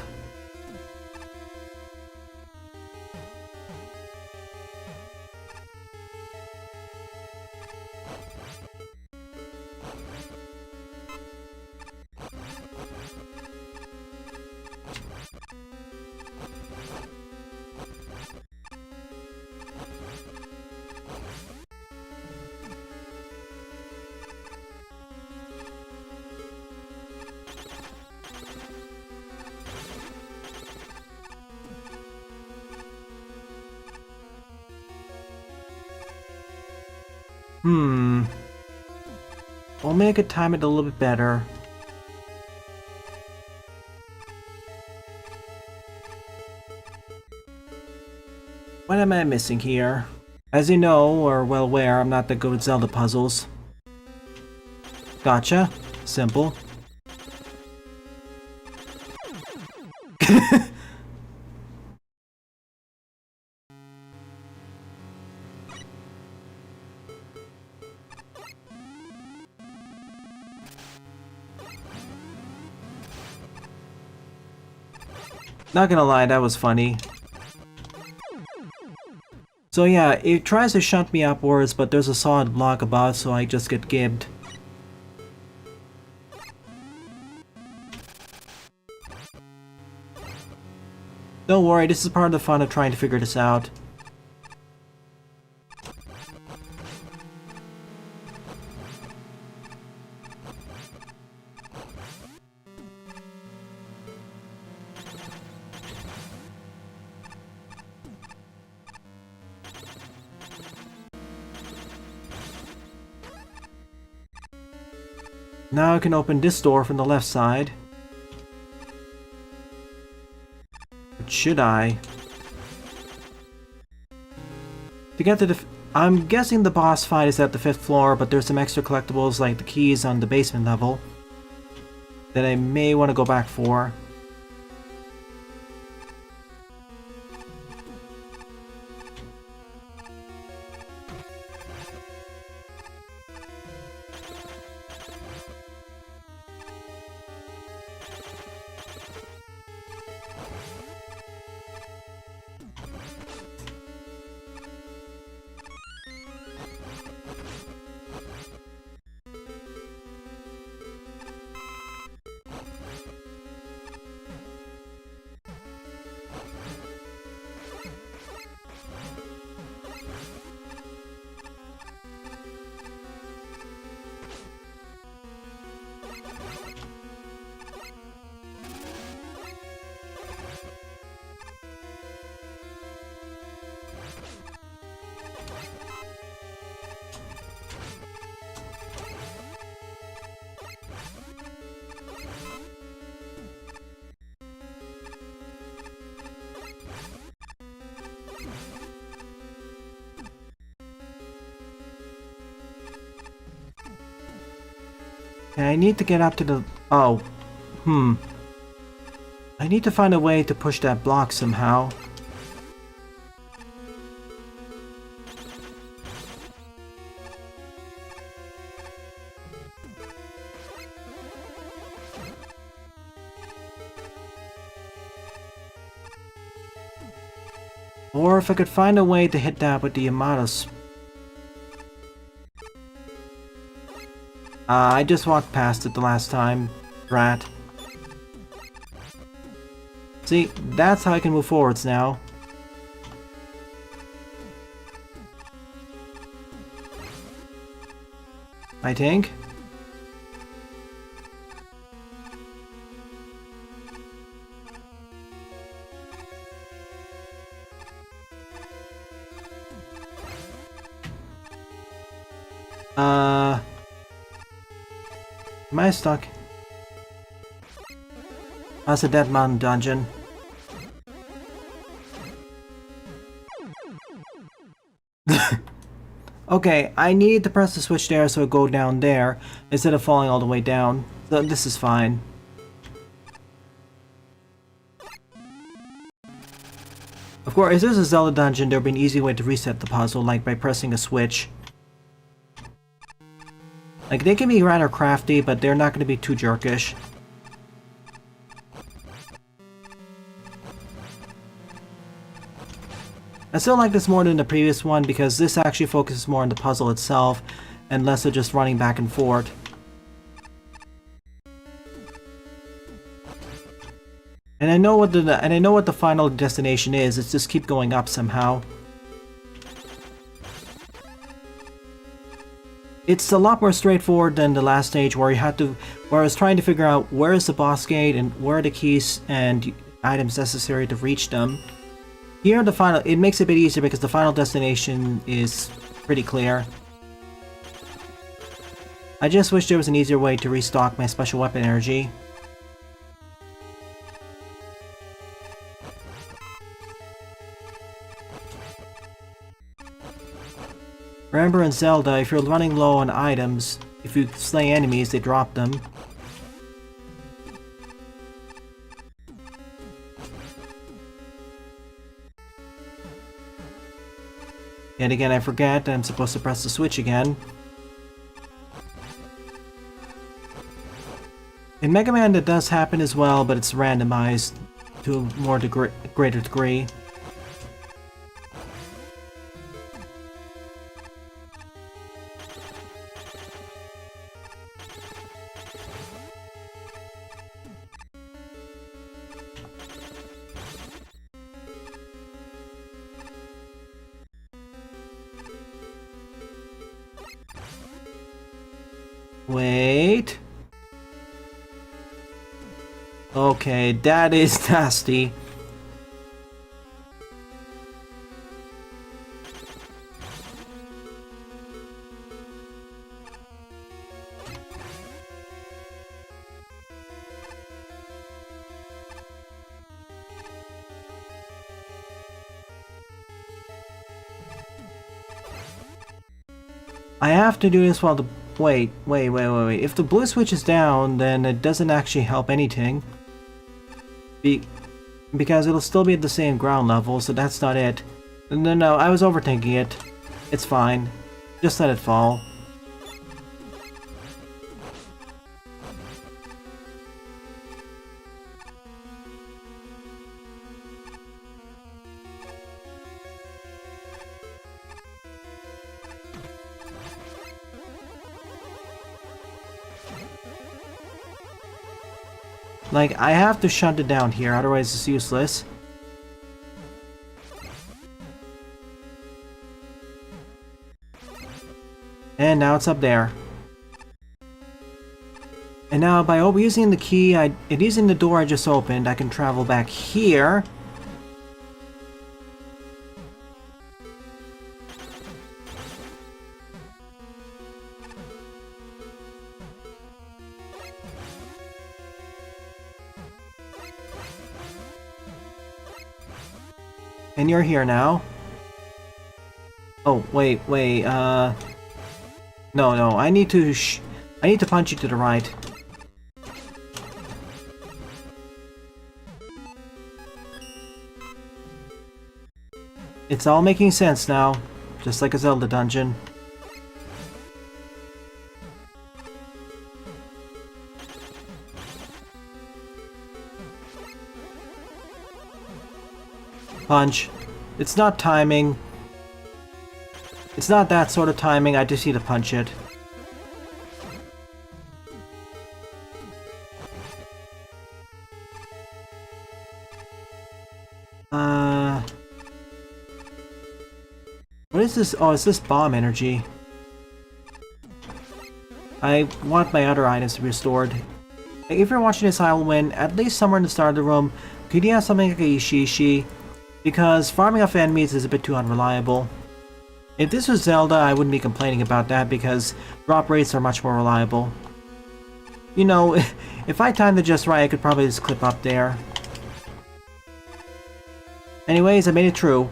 Only I could time it a little bit better. What am I missing here? As you know, or well aware, I'm not that good with Zelda puzzles. Gotcha. Simple. Not gonna lie, that was funny. So yeah, it tries to shunt me upwards, but there's a solid block above, so I just get gibbed. Don't worry, this is part of the fun of trying to figure this out. Now I can open this door from the left side. should I? To get to the... I'm guessing the boss fight is at the 5th floor, but there's some extra collectibles like the keys on the basement level that I may want to go back for. I need to get up to the... Oh. I need to find a way to push that block somehow. Or if I could find a way to hit that with the Yamato's... I just walked past it the last time, rat. See, that's how I can move forwards now. I think. Am I stuck? That's a Dead Mountain dungeon. Okay, I need to press the switch there so it go down there instead of falling all the way down. So this is fine. Of course, if this is a Zelda dungeon, there would be an easy way to reset the puzzle, like by pressing a switch. Like, they can be rather crafty, but they're not going to be too jerkish. I still like this more than the previous one because this actually focuses more on the puzzle itself and less of just running back and forth. And I know what the final destination is. It's just keep going up somehow. It's a lot more straightforward than the last stage where I was trying to figure out where is the boss gate and where are the keys and items necessary to reach them. Here it makes it a bit easier because the final destination is pretty clear. I just wish there was an easier way to restock my special weapon energy. Remember in Zelda, if you're running low on items, if you slay enemies, they drop them. Yet again, I forget I'm supposed to press the switch again. In Mega Man that does happen as well, but it's randomized to a greater degree. Wait. Okay, that is nasty. I have to do this while the... Wait. If the blue switch is down, then it doesn't actually help anything. Because it'll still be at the same ground level, so that's not it. No, I was overthinking it. It's fine. Just let it fall. Like, I have to shunt it down here, otherwise it's useless. And now it's up there. And now by using the key, and using the door I just opened, I can travel back here. And you're here now. Oh, wait, no, I need to punch you to the right. It's all making sense now, just like a Zelda dungeon. Punch. It's not timing. It's not that sort of timing, I just need to punch it. What is this? Oh, it's this bomb energy. I want my other items to be restored. If you're watching this, I'll win. At least somewhere in the start of the room, could you have something like a Ishishi? Because farming off enemies is a bit too unreliable. If this was Zelda, I wouldn't be complaining about that because drop rates are much more reliable. You know, if I timed it just right, I could probably just clip up there. Anyways, I made it through.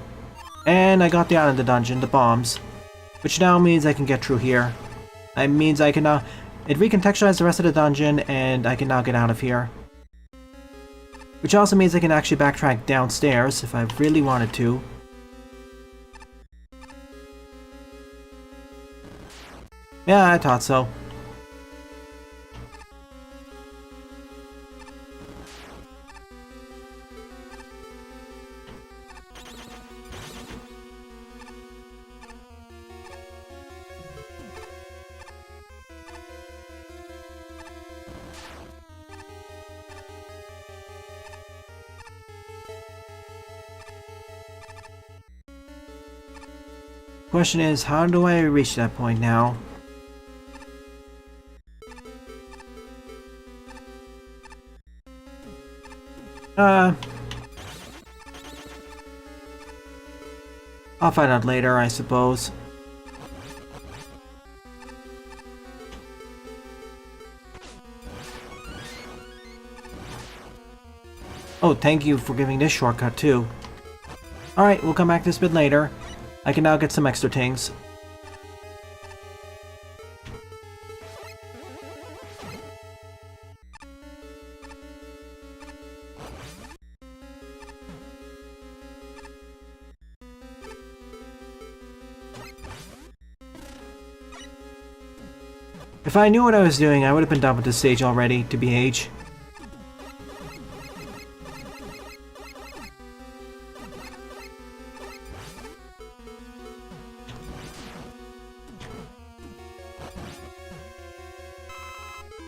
And I got the out of the dungeon, the bombs. Which now means I can get through here. It means I can now... It recontextualized the rest of the dungeon, and I can now get out of here. Which also means I can actually backtrack downstairs if I really wanted to. Yeah, I thought so. Question is, how do I reach that point now? I'll find out later, I suppose. Oh, thank you for giving this shortcut too. Alright, we'll come back to this bit later. I can now get some extra things. If I knew what I was doing, I would have been done with this stage already, to BH.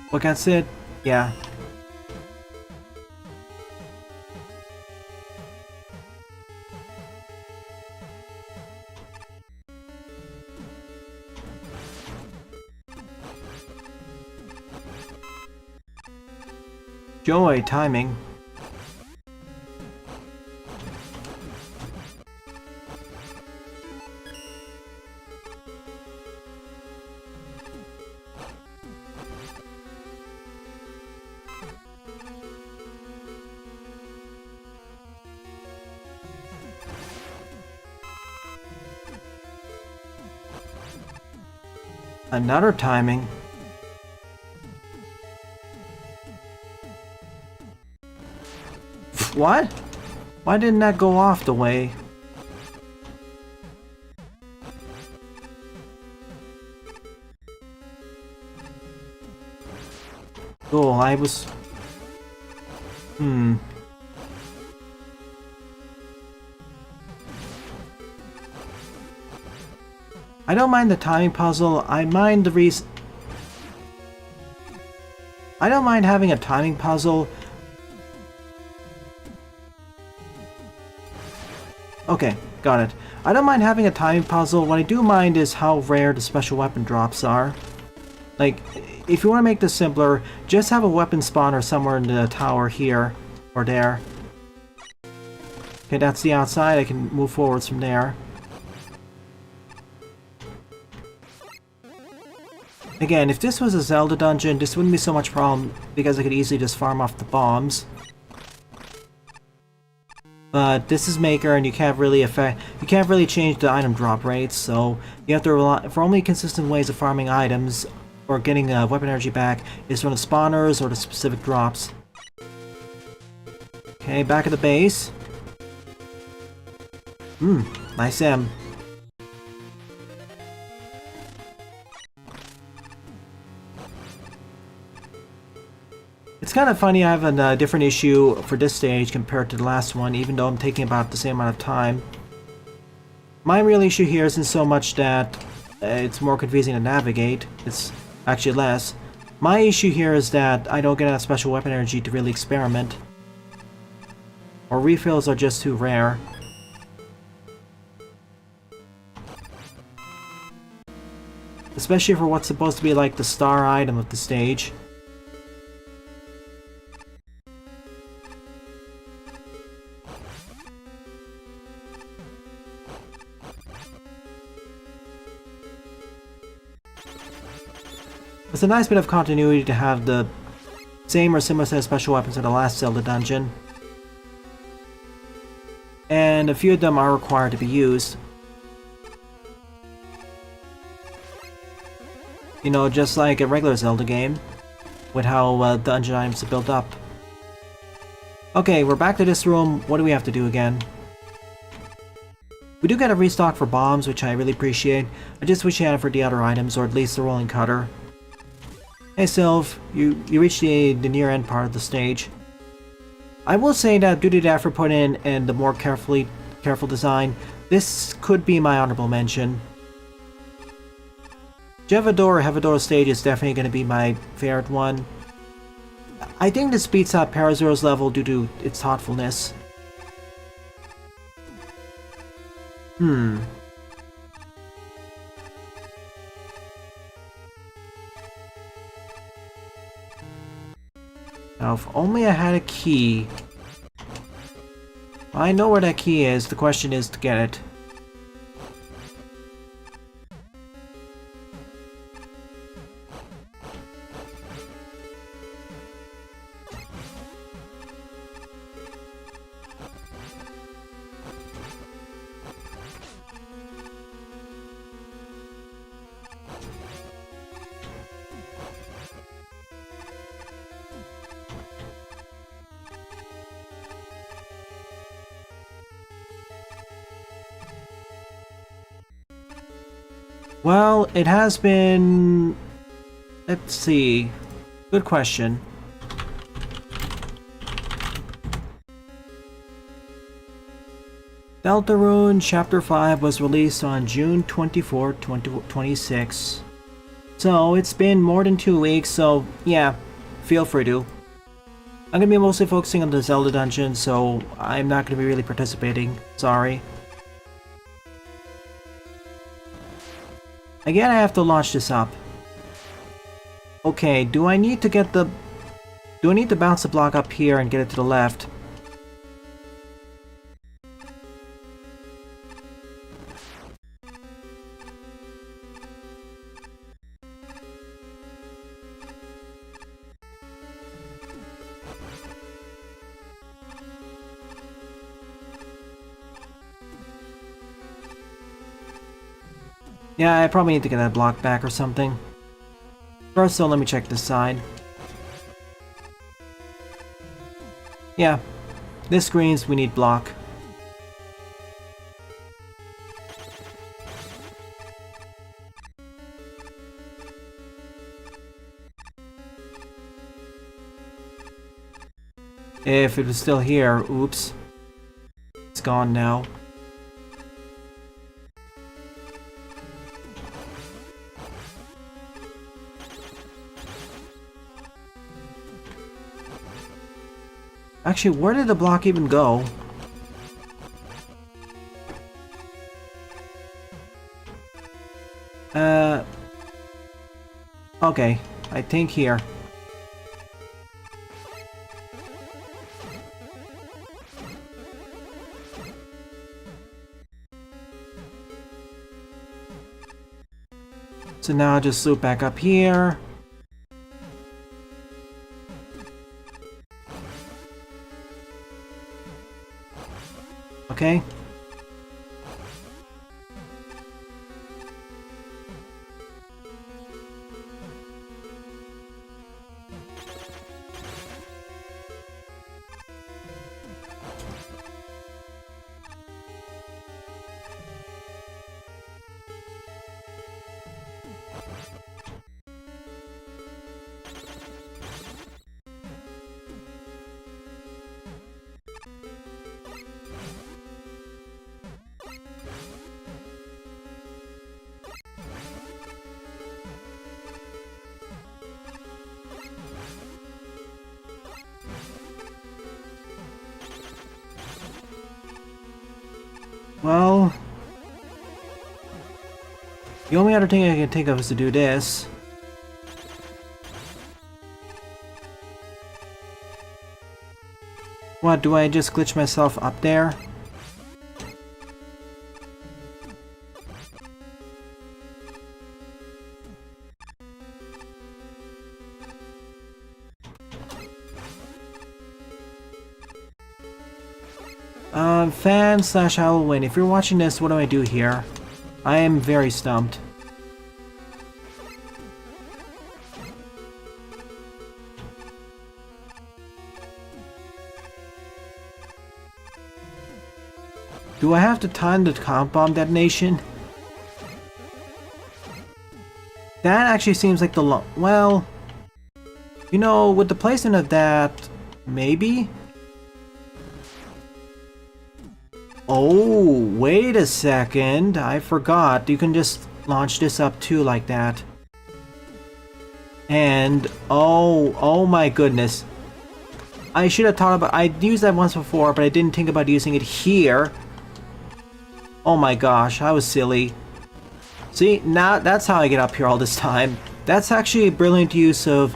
What got said? Yeah. Joy, timing. Another timing. What? Why didn't that go off the way? Oh, I was... I don't mind the timing puzzle, I mind the reason... I don't mind having a timing puzzle. Okay, got it. I don't mind having a timing puzzle. What I do mind is how rare the special weapon drops are. Like, if you want to make this simpler, just have a weapon spawner somewhere in the tower here, or there. Okay, that's the outside. I can move forwards from there. Again, if this was a Zelda dungeon, this wouldn't be so much problem because I could easily just farm off the bombs. But this is Maker, and you can't really change the item drop rates, so you have to rely for only consistent ways of farming items or getting weapon energy back is from the spawners or the specific drops. Okay, back at the base. Nice M. It's kind of funny I have a different issue for this stage compared to the last one, even though I'm taking about the same amount of time. My real issue here isn't so much that it's more confusing to navigate, it's actually less. My issue here is that I don't get enough special weapon energy to really experiment. Or refills are just too rare. Especially for what's supposed to be like the star item of the stage. It's a nice bit of continuity to have the same or similar set of special weapons in the last Zelda dungeon. And a few of them are required to be used. You know, just like a regular Zelda game, with how dungeon items are built up. Okay, we're back to this room. What do we have to do again? We do get a restock for bombs, which I really appreciate. I just wish you had it for the other items, or at least the rolling cutter. Hey Sylv, you reached the near end part of the stage. I will say that due to the effort put in and the more careful design, this could be my honorable mention. Hevador stage is definitely going to be my favorite one. I think this beats out Parazuro's level due to its thoughtfulness. Now, if only I had a key. I know where that key is, the question is to get it. Well, it has been... Let's see. Good question. Deltarune Chapter 5 was released on June 24, 2026. So, it's been more than 2 weeks, so yeah, feel free to. I'm gonna be mostly focusing on the Zelda dungeon, so I'm not gonna be really participating. Sorry. Again, I have to launch this up. Okay, do I need to bounce the block up here and get it to the left? Yeah, I probably need to get that block back or something. First, so let me check this side. Yeah, this screams we need block. If it was still here, oops. It's gone now. Actually, where did the block even go? Okay, I think here. So now I'll just loop back up here. Okay. Well, the only other thing I can think of is to do this. What, do I just glitch myself up there? Fan/Halloween, if you're watching this, what do I do here? I am very stumped. Do I have to time the comp bomb detonation? That actually seems like the well, you know, with the placement of that, maybe? Oh, wait a second. I forgot. You can just launch this up too like that. And, oh my goodness. I should have thought about, I'd used that once before, but I didn't think about using it here. Oh my gosh, I was silly. See, now that's how I get up here all this time. That's actually a brilliant use of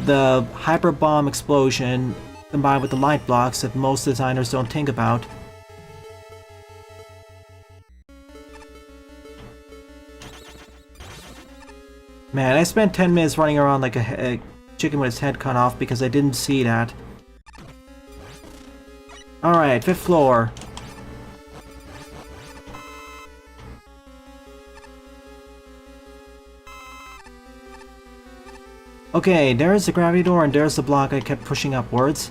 the hyper bomb explosion combined with the light blocks that most designers don't think about. Man, I spent 10 minutes running around like a chicken with its head cut off because I didn't see that. Alright, 5th floor. Okay, there's the gravity door and there's the block I kept pushing upwards.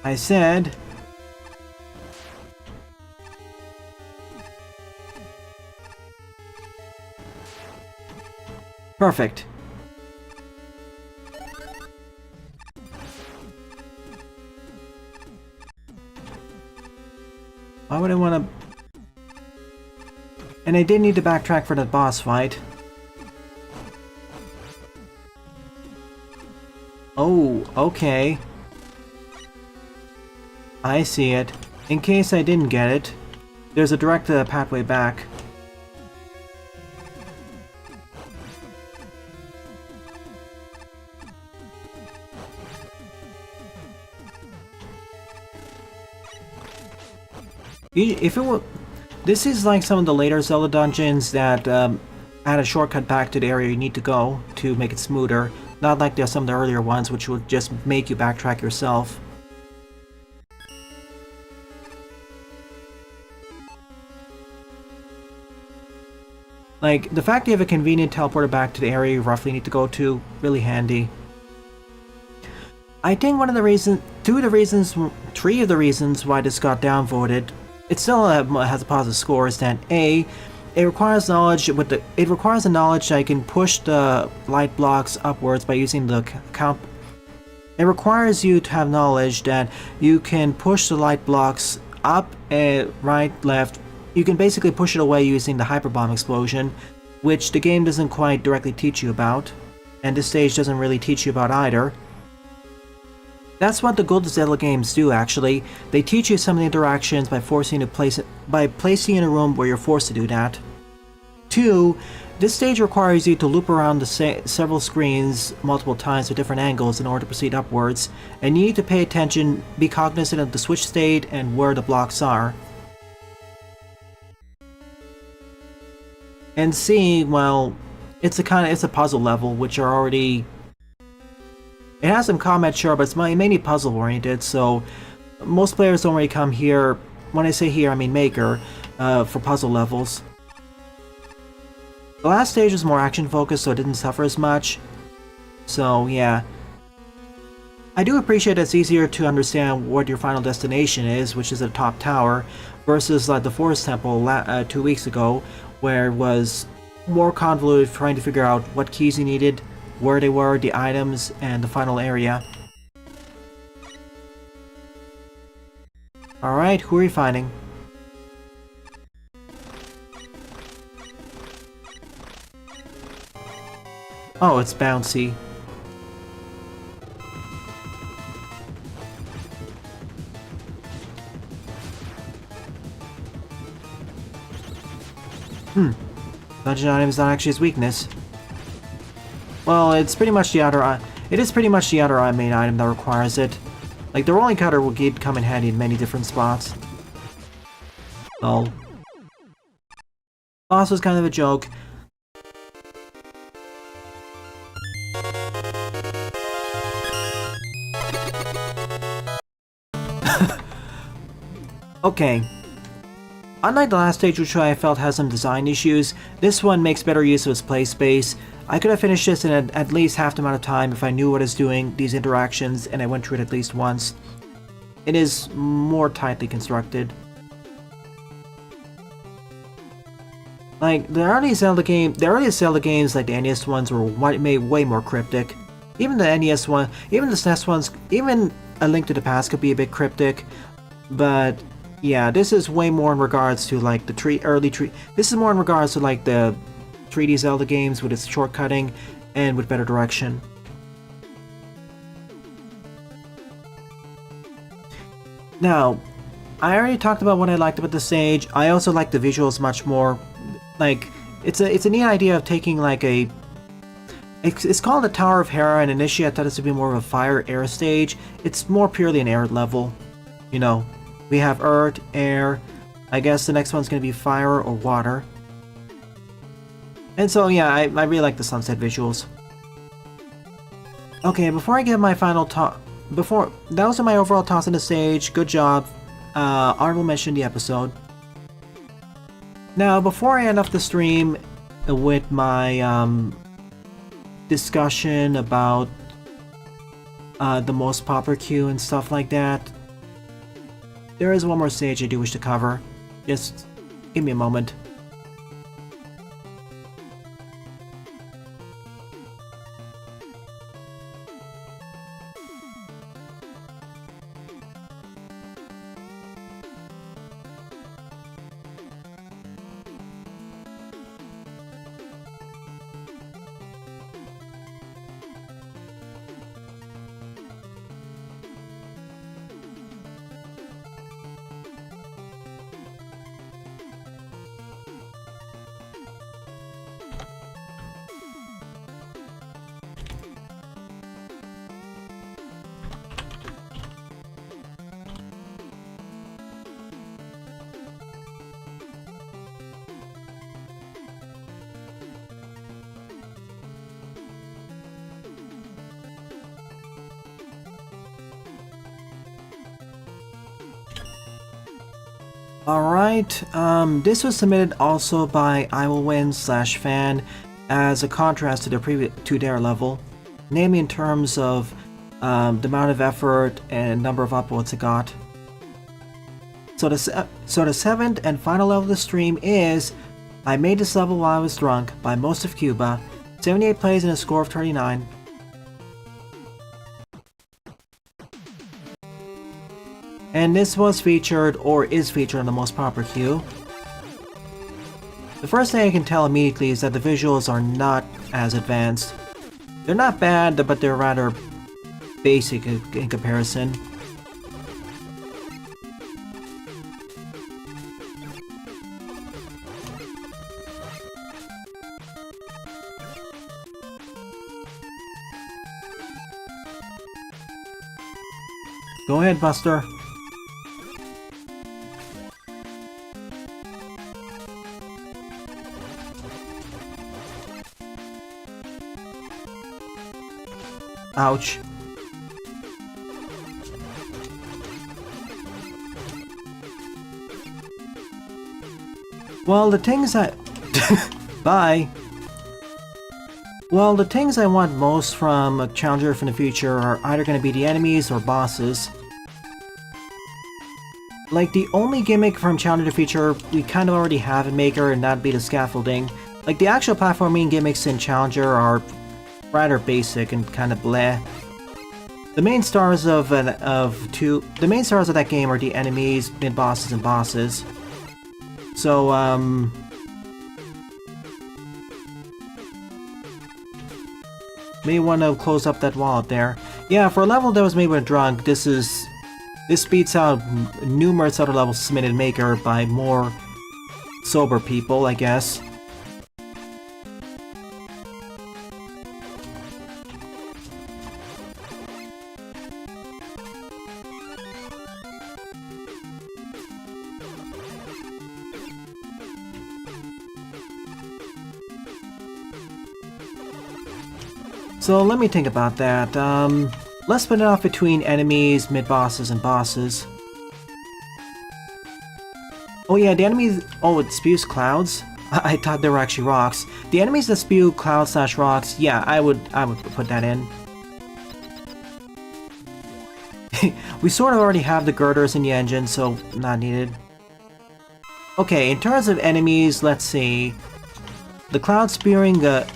I said... Perfect. Why would I want to... And I did need to backtrack for that boss fight. Oh, okay. I see it. In case I didn't get it, there's a direct pathway back. If it were... This is like some of the later Zelda dungeons that add a shortcut back to the area you need to go to make it smoother. Not like there's some of the earlier ones which would just make you backtrack yourself. Like, the fact you have a convenient teleporter back to the area you roughly need to go to, really handy. I think three of the reasons why this got downvoted, it still has a positive score, is that A, it requires knowledge it requires a knowledge that I can push the light blocks upwards by using the count. It requires you to have knowledge that you can push the light blocks up, right, left. You can basically push it away using the hyper bomb explosion, which the game doesn't quite directly teach you about, and this stage doesn't really teach you about either. That's what the Golden Zelda games do, actually. They teach you some of the interactions by placing you in a room where you're forced to do that. 2. This stage requires you to loop around the several screens multiple times with different angles in order to proceed upwards, and you need to pay attention, be cognizant of the switch state and where the blocks are. And C, well, it's a puzzle level, which are already... It has some combat, sure, but it's mainly puzzle-oriented, so most players don't really come here, when I say here, I mean Maker, for puzzle levels. The last stage was more action-focused, so it didn't suffer as much. So, yeah. I do appreciate it's easier to understand what your final destination is, which is the top tower, versus like the Forest Temple 2 weeks ago, where it was more convoluted trying to figure out what keys you needed, where they were, the items, and the final area. Alright, who are you finding? Oh, it's bouncy. Dungeon item is not actually his weakness. Well, it's pretty much the outer eye. It is pretty much the outer eye main item that requires it. Like, the rolling cutter will come in handy in many different spots. Oh. Boss was kind of a joke. Okay. Unlike the last stage, which I felt has some design issues, this one makes better use of its play space. I could have finished this in at least half the amount of time if I knew what I was doing, these interactions, and I went through it at least once. It is more tightly constructed. Like, the earliest Zelda games, like the NES ones, were made way more cryptic. Even the NES one, even the SNES ones, even A Link to the Past could be a bit cryptic, but yeah, this is way more in regards to like the this is more in regards to like the 3D Zelda games with its shortcutting and with better direction. Now, I already talked about what I liked about the stage. I also like the visuals much more. Like, it's a neat idea of taking like a... It's called the Tower of Hera, and initially I thought this would be more of a fire-air stage. It's more purely an air level. You know, we have earth, air. I guess the next one's going to be fire or water. And so, yeah, I really like the sunset visuals. Okay, before I give my final thoughts... Those are my overall thoughts on the stage. Good job. Honorable mention the episode. Now, before I end off the stream with my discussion about the most popular queue and stuff like that, there is one more stage I do wish to cover. Just give me a moment. Alright, this was submitted also by I Will Win /fan as a contrast to their previous their level, namely in terms of the amount of effort and number of upvotes it got. So the seventh and final level of the stream is I Made This Level While I Was Drunk by Most of Cuba, 78 plays and a score of 39. And this was featured, or is featured, on the most popular queue. The first thing I can tell immediately is that the visuals are not as advanced. They're not bad, but they're rather basic in comparison. Go ahead, Buster. Ouch. Well, the things I... Bye! Well, the things I want most from a challenger from the future are either going to be the enemies or bosses. Like, the only gimmick from Challenger to the Future we kind of already have in Maker, and that'd be the scaffolding. Like, the actual platforming gimmicks in Challenger are rather basic and kind of bleh. The main stars of that game are the enemies, mid-bosses, and bosses. So, may want to close up that wall up there. Yeah, for a level that was made with a drunk, this beats out numerous other levels submitted in Maker by more sober people, I guess. So let me think about that. Let's split it off between enemies, mid-bosses, and bosses. Oh yeah, the enemies... Oh, it spews clouds? I thought they were actually rocks. The enemies that spew clouds/rocks, yeah, I would put that in. We sort of already have the girders in the engine, so not needed. Okay, in terms of enemies, let's see. The cloud spewing... the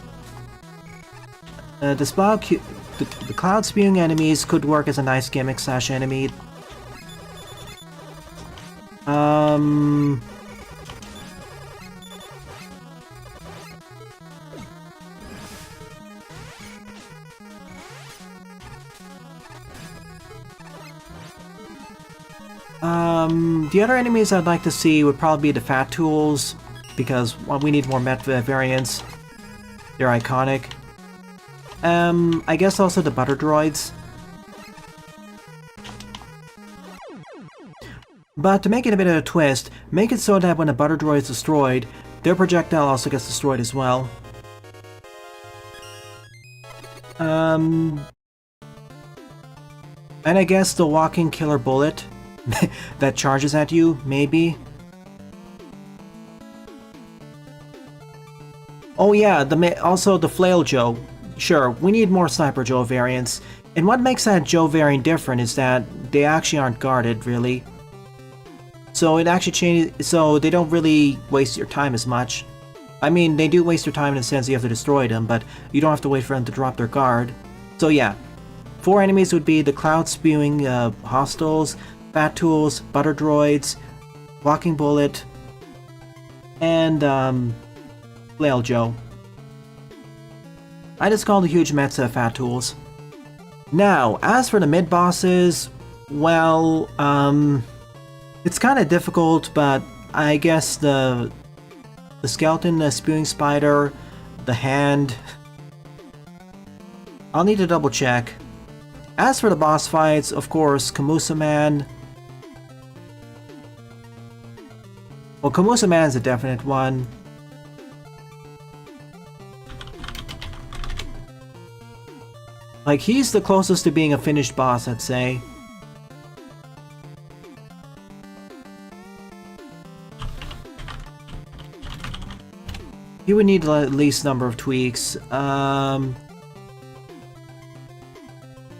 cloud spewing enemies could work as a nice gimmick / enemy. The other enemies I'd like to see would probably be the Fat Tools, because well, we need more Met variants. They're iconic. I guess also the Butter Droids. But to make it a bit of a twist, make it so that when a Butter Droid is destroyed, their projectile also gets destroyed as well. And I guess the walking killer bullet that charges at you, maybe. Oh yeah, also the Flail Joe. Sure, we need more Sniper Joe variants. And what makes that Joe variant different is that they actually aren't guarded, really. So it actually changes, so they don't really waste your time as much. I mean, they do waste your time in the sense you have to destroy them, but you don't have to wait for them to drop their guard. So yeah, 4 enemies would be the Cloud Spewing Hostiles, Fat Tools, Butter Droids, Walking Bullet, and Flail Joe. I just call the huge Mets Fat Tools. Now, as for the mid-bosses, well, it's kind of difficult, but I guess the skeleton, the spewing spider, the hand... I'll need to double check. As for the boss fights, of course, Camusa Man. Well, Camusa Man's a definite one. Like, he's the closest to being a finished boss, I'd say. he would need at least number of tweaks.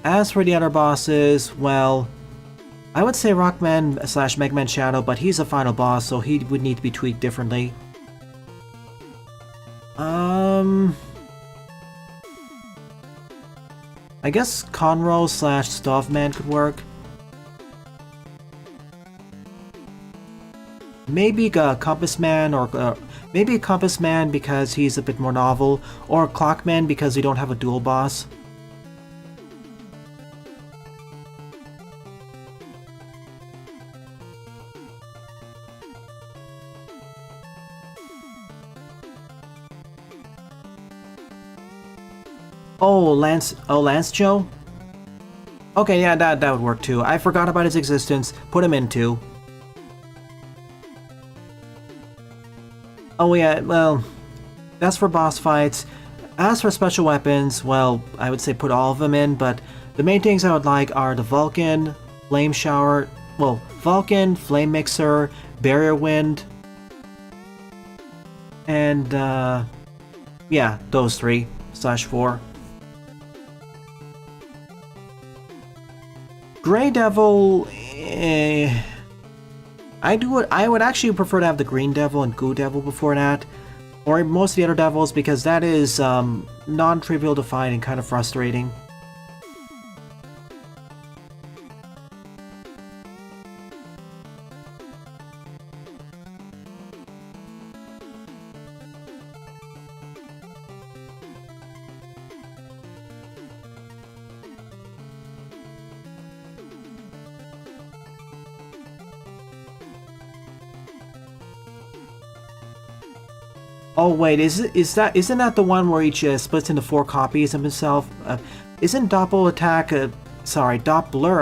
As for the other bosses, well, I would say Rockman / Mega Man Shadow, but he's a final boss, so he would need to be tweaked differently. I guess Conroe / Stuffman could work. Maybe Compass Man, or maybe Compass Man because he's a bit more novel, or Clockman because we don't have a dual boss. Oh, Lance Joe? Okay, yeah, that would work too. I forgot about his existence. Put him in too. Oh yeah, well, that's for boss fights. As for special weapons, well, I would say put all of them in, but the main things I would like are the Vulcan, Flame Shower, well, Vulcan, Flame Mixer, Barrier Wind, and, yeah, those 3/4. Grey Devil, I would actually prefer to have the Green Devil and Goo Devil before that, or most of the other devils, because that is non-trivial to find and kind of frustrating. Oh wait, isn't that the one where each splits into 4 copies of himself? Isn't Doppler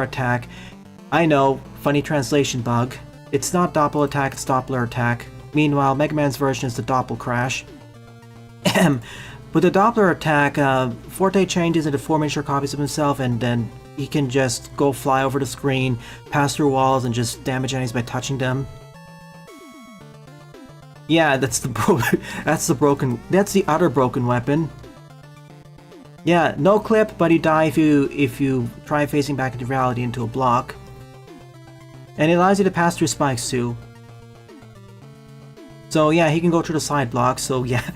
Attack? I know, funny translation bug. It's not Doppler Attack, it's Doppler Attack. Meanwhile, Mega Man's version is the Doppel Crash. With the Doppler Attack, Forte changes into 4 miniature copies of himself, and then he can just go fly over the screen, pass through walls, and just damage enemies by touching them. Yeah, that's the other broken weapon. Yeah, no clip, but you die if you try phasing back into reality into a block. And it allows you to pass through spikes too. So yeah, he can go through the side blocks. So yeah,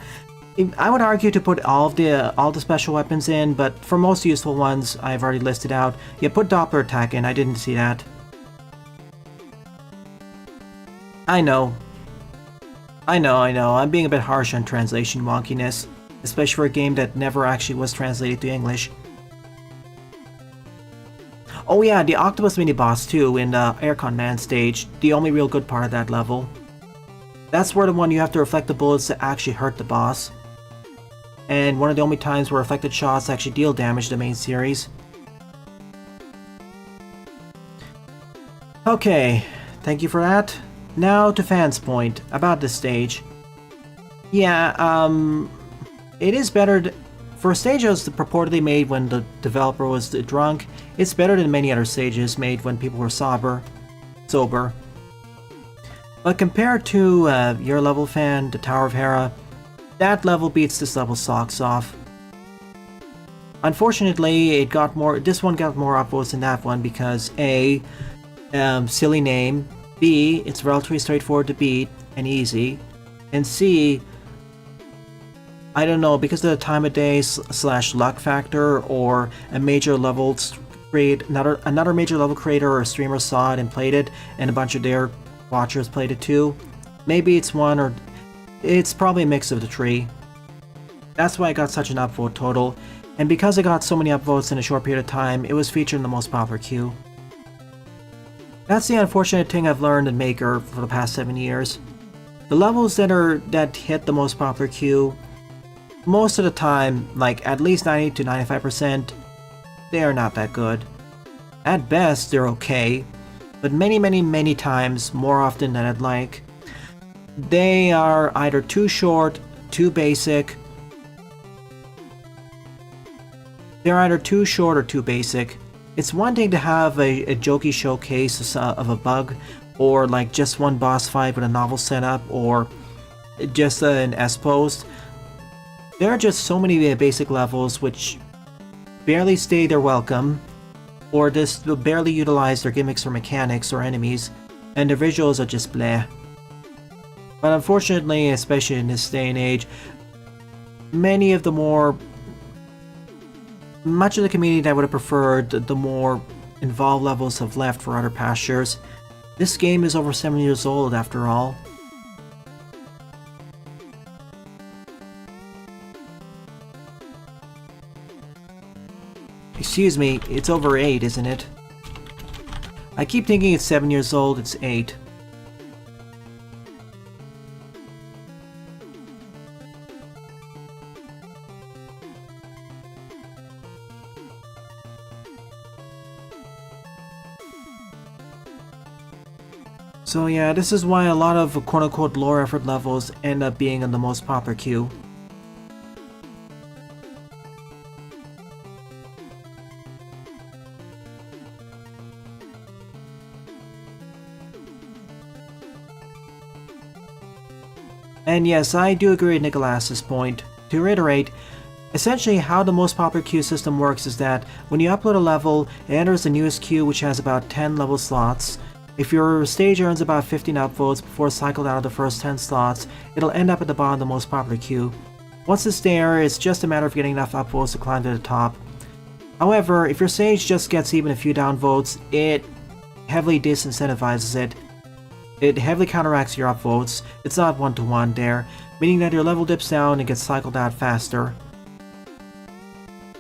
I would argue to put all the special weapons in, but for most useful ones, I've already listed out. Yeah, put Doppler Attack in. I didn't see that. I know. I'm being a bit harsh on translation wonkiness, especially for a game that never actually was translated to English. Oh yeah, the Octopus mini-boss too in the Aircon Man stage, the only real good part of that level. That's where the one you have to reflect the bullets to actually hurt the boss. And one of the only times where reflected shots actually deal damage to the main series. Okay, thank you for that. Now to Fan's point about this stage. Yeah, it is better for a stage that was purportedly made when the developer was drunk. It's better than many other stages made when people were sober. But compared to your level, Fan, the Tower of Hera, that level beats this level's socks off. Unfortunately, this one got more upvotes than that one because A, silly name, B, it's relatively straightforward to beat and easy, and C, I don't know, because of the time of day / luck factor, or a major level another major level creator or streamer saw it and played it, and a bunch of their watchers played it too. Maybe it's it's probably a mix of the three. That's why it got such an upvote total, and because it got so many upvotes in a short period of time, it was featured in the most popular queue. That's the unfortunate thing I've learned in Maker for the past 7 years. The levels that hit the most popular queue, most of the time, like at least 90 to 95%, they are not that good. At best, they're okay, but many times, more often than I'd like, they are either too short, too basic. It's one thing to have a jokey showcase of a bug, or like just one boss fight with a novel setup, or just an S-post. There are just so many basic levels which barely stay their welcome, or just barely utilize their gimmicks or mechanics or enemies, and the visuals are just bleh. But unfortunately, especially in this day and age, much of the community that would have preferred the more involved levels have left for other pastures. This game is over 7 years old after all. Excuse me, it's over 8, isn't it? I keep thinking it's 7 years old, it's 8. So yeah, this is why a lot of quote-unquote lower effort levels end up being in the most popular queue. And yes, I do agree with Nicholas's point. To reiterate, essentially how the most popular queue system works is that when you upload a level, it enters the newest queue, which has about 10 level slots. If your stage earns about 15 upvotes before it's cycled out of the first 10 slots, it'll end up at the bottom of the most popular queue. Once it's there, it's just a matter of getting enough upvotes to climb to the top. However, if your stage just gets even a few downvotes, it heavily disincentivizes it. It heavily counteracts your upvotes. It's not one-to-one there, meaning that your level dips down and gets cycled out faster.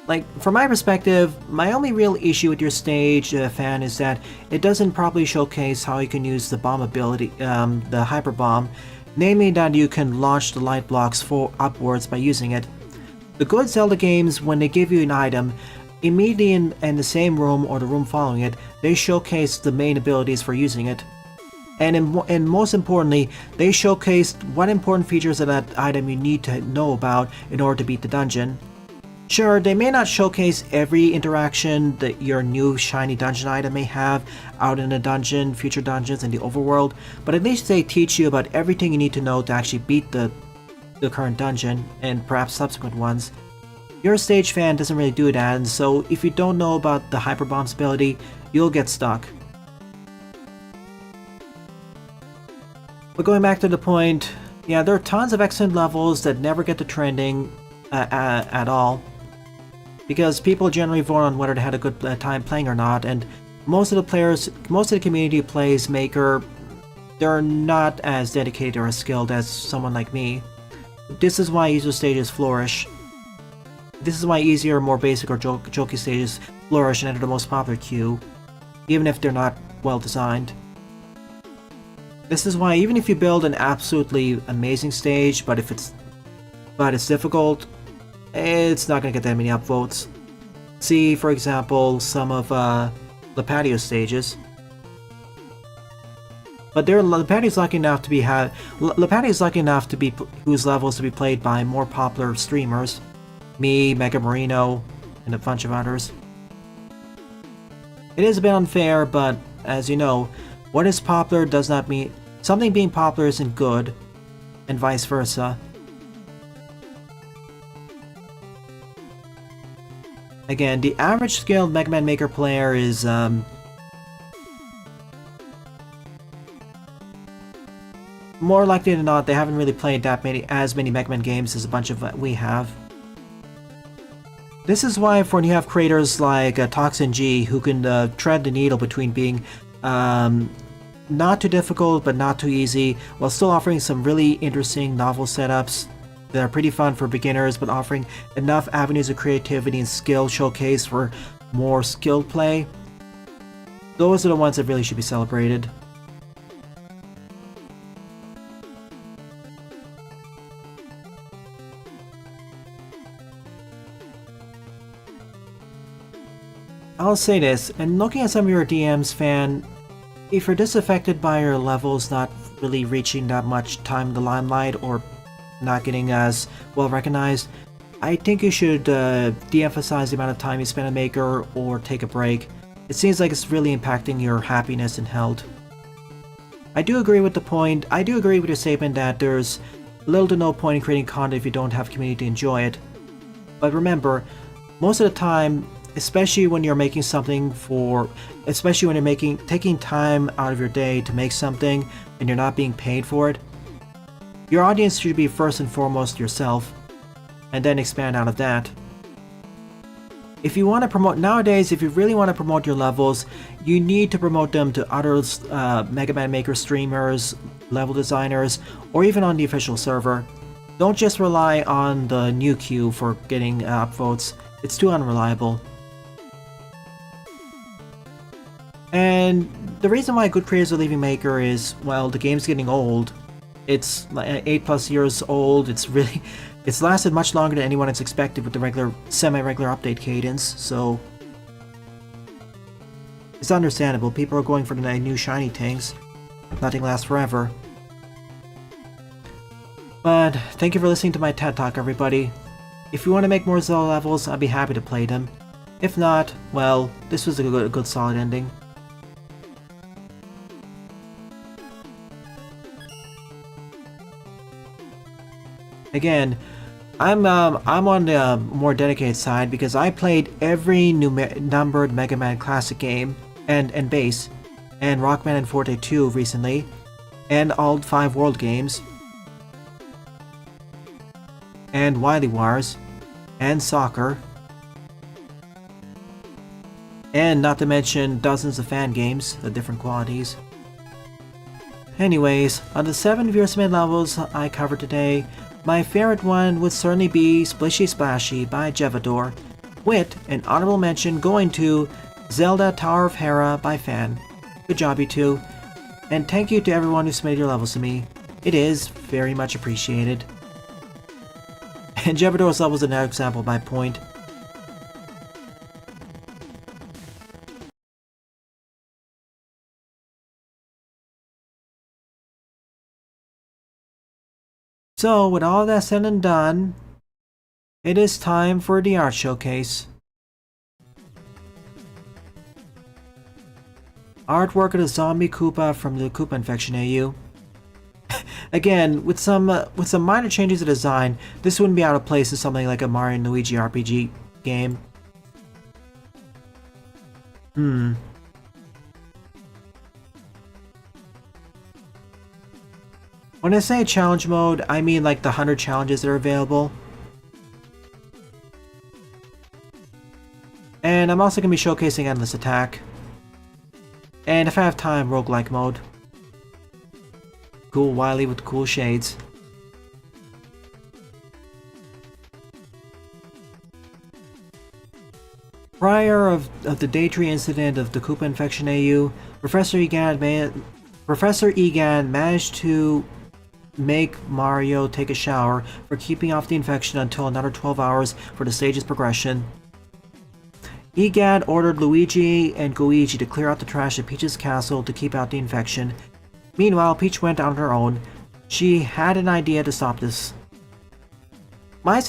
Like, from my perspective, my only real issue with your stage, fan, is that it doesn't properly showcase how you can use the bomb ability, the hyper bomb, namely that you can launch the light blocks upwards by using it. The good Zelda games, when they give you an item, immediately in the same room or the room following it, they showcase the main abilities for using it. And most importantly, they showcased what important features of that item you need to know about in order to beat the dungeon. Sure, they may not showcase every interaction that your new shiny dungeon item may have out in the dungeon, future dungeons, and the overworld, but at least they teach you about everything you need to know to actually beat the current dungeon, and perhaps subsequent ones. Your stage fan doesn't really do that, and so if you don't know about the Hyper Bomb's ability, you'll get stuck. But going back to the point, yeah, there are tons of excellent levels that never get to trending at all, because people generally vote on whether they had a good time playing or not, and most of the community who plays Maker, they're not as dedicated or as skilled as someone like me. This is why user stages flourish. This is why easier, more basic or jokey stages flourish and enter the most popular queue, even if they're not well designed. This is why even if you build an absolutely amazing stage, but it's difficult, it's not going to get that many upvotes. See, for example, some of the patio stages. But Lepatti's lucky enough to be whose levels to be played by more popular streamers, me, Mega Marino, and a bunch of others. It is a bit unfair, but as you know, what is popular does not mean something being popular isn't good, and vice versa. Again, the average skilled Mega Man Maker player is more likely than not, they haven't really played as many Mega Man games as a bunch of we have. This is why when you have creators like Toxin G who can tread the needle between being not too difficult but not too easy, while still offering some really interesting novel setups that are pretty fun for beginners, but offering enough avenues of creativity and skill showcase for more skilled play, those are the ones that really should be celebrated. I'll say this, and looking at some of your DMs, fan, if you're disaffected by your levels not really reaching that much time in the limelight or not getting as well recognized, I think you should de-emphasize the amount of time you spend on Maker or take a break. It seems like it's really impacting your happiness and health. I do agree with your statement that there's little to no point in creating content if you don't have a community to enjoy it. But remember, most of the time, especially when you're making something especially when you're taking time out of your day to make something and you're not being paid for it, your audience should be first and foremost yourself, and then expand out of that. If you want to promote nowadays, if you really want to promote your levels, you need to promote them to other Mega Man Maker streamers, level designers, or even on the official server. Don't just rely on the new queue for getting upvotes. It's too unreliable. And the reason why good creators are leaving Maker is, well, the game's getting old. It's like 8+ years old. It's lasted much longer than anyone has expected with the semi-regular update cadence, so it's understandable. People are going for the new shiny things. Nothing lasts forever. But thank you for listening to my TED Talk, everybody. If you want to make more Zelda levels, I'd be happy to play them. If not, well, this was a good solid ending. Again, I'm on the more dedicated side because I played every numbered Mega Man Classic game and base, and Rockman and Forte 2 recently, and all 5 World games, and Wily Wars, and Soccer, and not to mention dozens of fan games of different qualities. Anyways, on the 7 Veersmith levels I covered today, my favorite one would certainly be Splishy Splashy by Jevador, with an honorable mention going to Zelda Tower of Hera by Fan. Good job, you two. And thank you to everyone who submitted your levels to me. It is very much appreciated. And Jevador's level is another example by Point. So, with all that said and done, it is time for the art showcase. Artwork of the zombie Koopa from the Koopa Infection AU. Again, with some minor changes to design, this wouldn't be out of place in something like a Mario and Luigi RPG game. When I say challenge mode, I mean like the 100 challenges that are available. And I'm also going to be showcasing Endless Attack. And if I have time, roguelike mode. Cool Wily with cool shades. Prior of the Daytree incident of the Koopa Infection AU, Professor Egan managed to make Mario take a shower for keeping off the infection until another 12 hours for the stage's progression. Egad ordered Luigi and Goichi to clear out the trash at Peach's castle to keep out the infection. Meanwhile, Peach went on her own. She had an idea to stop this. My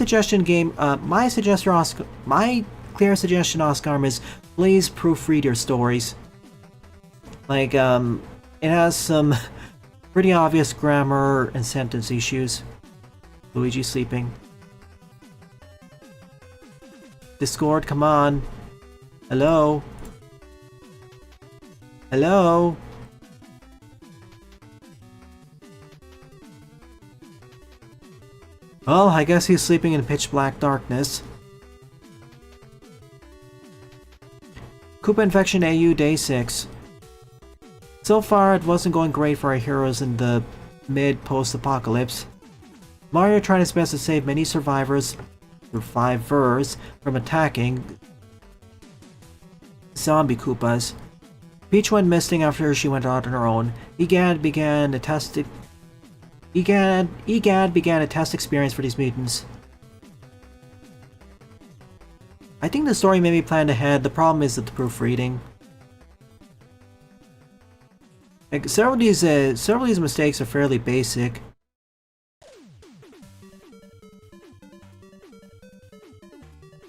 clear suggestion, Oscar, is please proofread your stories. Like, it has some pretty obvious grammar and sentence issues. Luigi sleeping. Discord, come on. Hello? Hello? Well, I guess he's sleeping in pitch black darkness. Koopa Infection AU Day 6. So far, it wasn't going great for our heroes in the mid-post-apocalypse. Mario tried his best to save many survivors, through 5 Vers, from attacking zombie Koopas. Peach went missing after she went out on her own. Egad began a test experience for these mutants. I think the story may be planned ahead. The problem is the proofreading. Like, several of these mistakes are fairly basic.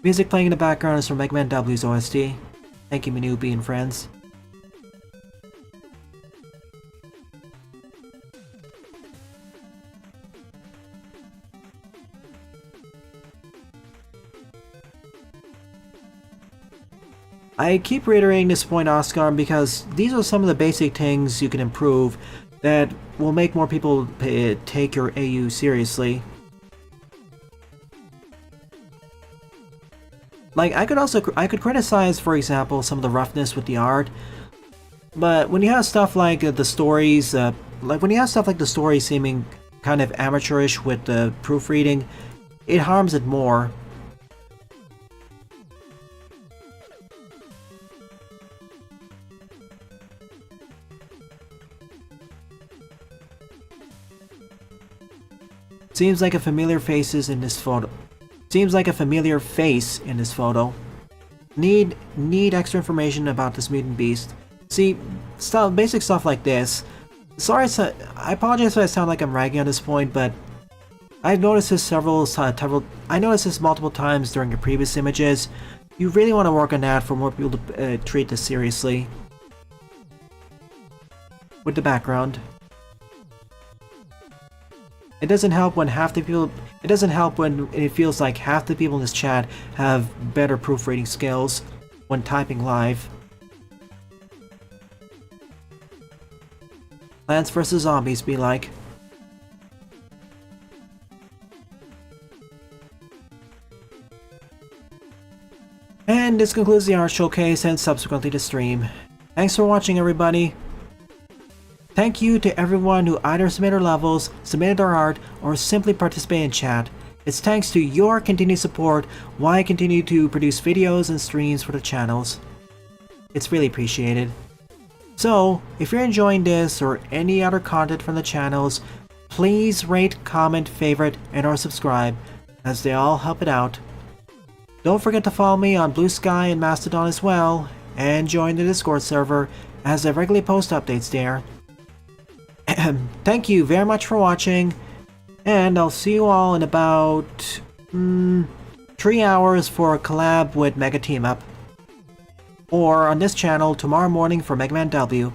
Music playing in the background is from Mega Man W's OST. Thank you, Manubi and friends. I keep reiterating this point, Oscar, because these are some of the basic things you can improve that will make more people take your AU seriously. Like, I could criticize, for example, some of the roughness with the art, but when you have stuff like the stories, seeming kind of amateurish with the proofreading, it harms it more. Seems like a familiar face in this photo. Need extra information about this mutant beast. See, basic stuff like this. Sorry, I apologize if I sound like I'm ragging on this point, but I've noticed this I noticed this multiple times during your previous images. You really want to work on that for more people to treat this seriously. With the background. It doesn't help when it feels like half the people in this chat have better proofreading skills when typing live. Plants vs. Zombies be like. And this concludes the art showcase and subsequently the stream. Thanks for watching, everybody. Thank you to everyone who either submitted levels, submitted their art, or simply participated in chat. It's thanks to your continued support why I continue to produce videos and streams for the channels. It's really appreciated. So, if you're enjoying this or any other content from the channels, please rate, comment, favorite, and or subscribe, as they all help it out. Don't forget to follow me on Blue Sky and Mastodon as well, and join the Discord server, as I regularly post updates there. Thank you very much for watching, and I'll see you all in about 3 hours for a collab with Mega Team Up, or on this channel tomorrow morning for Mega Man W.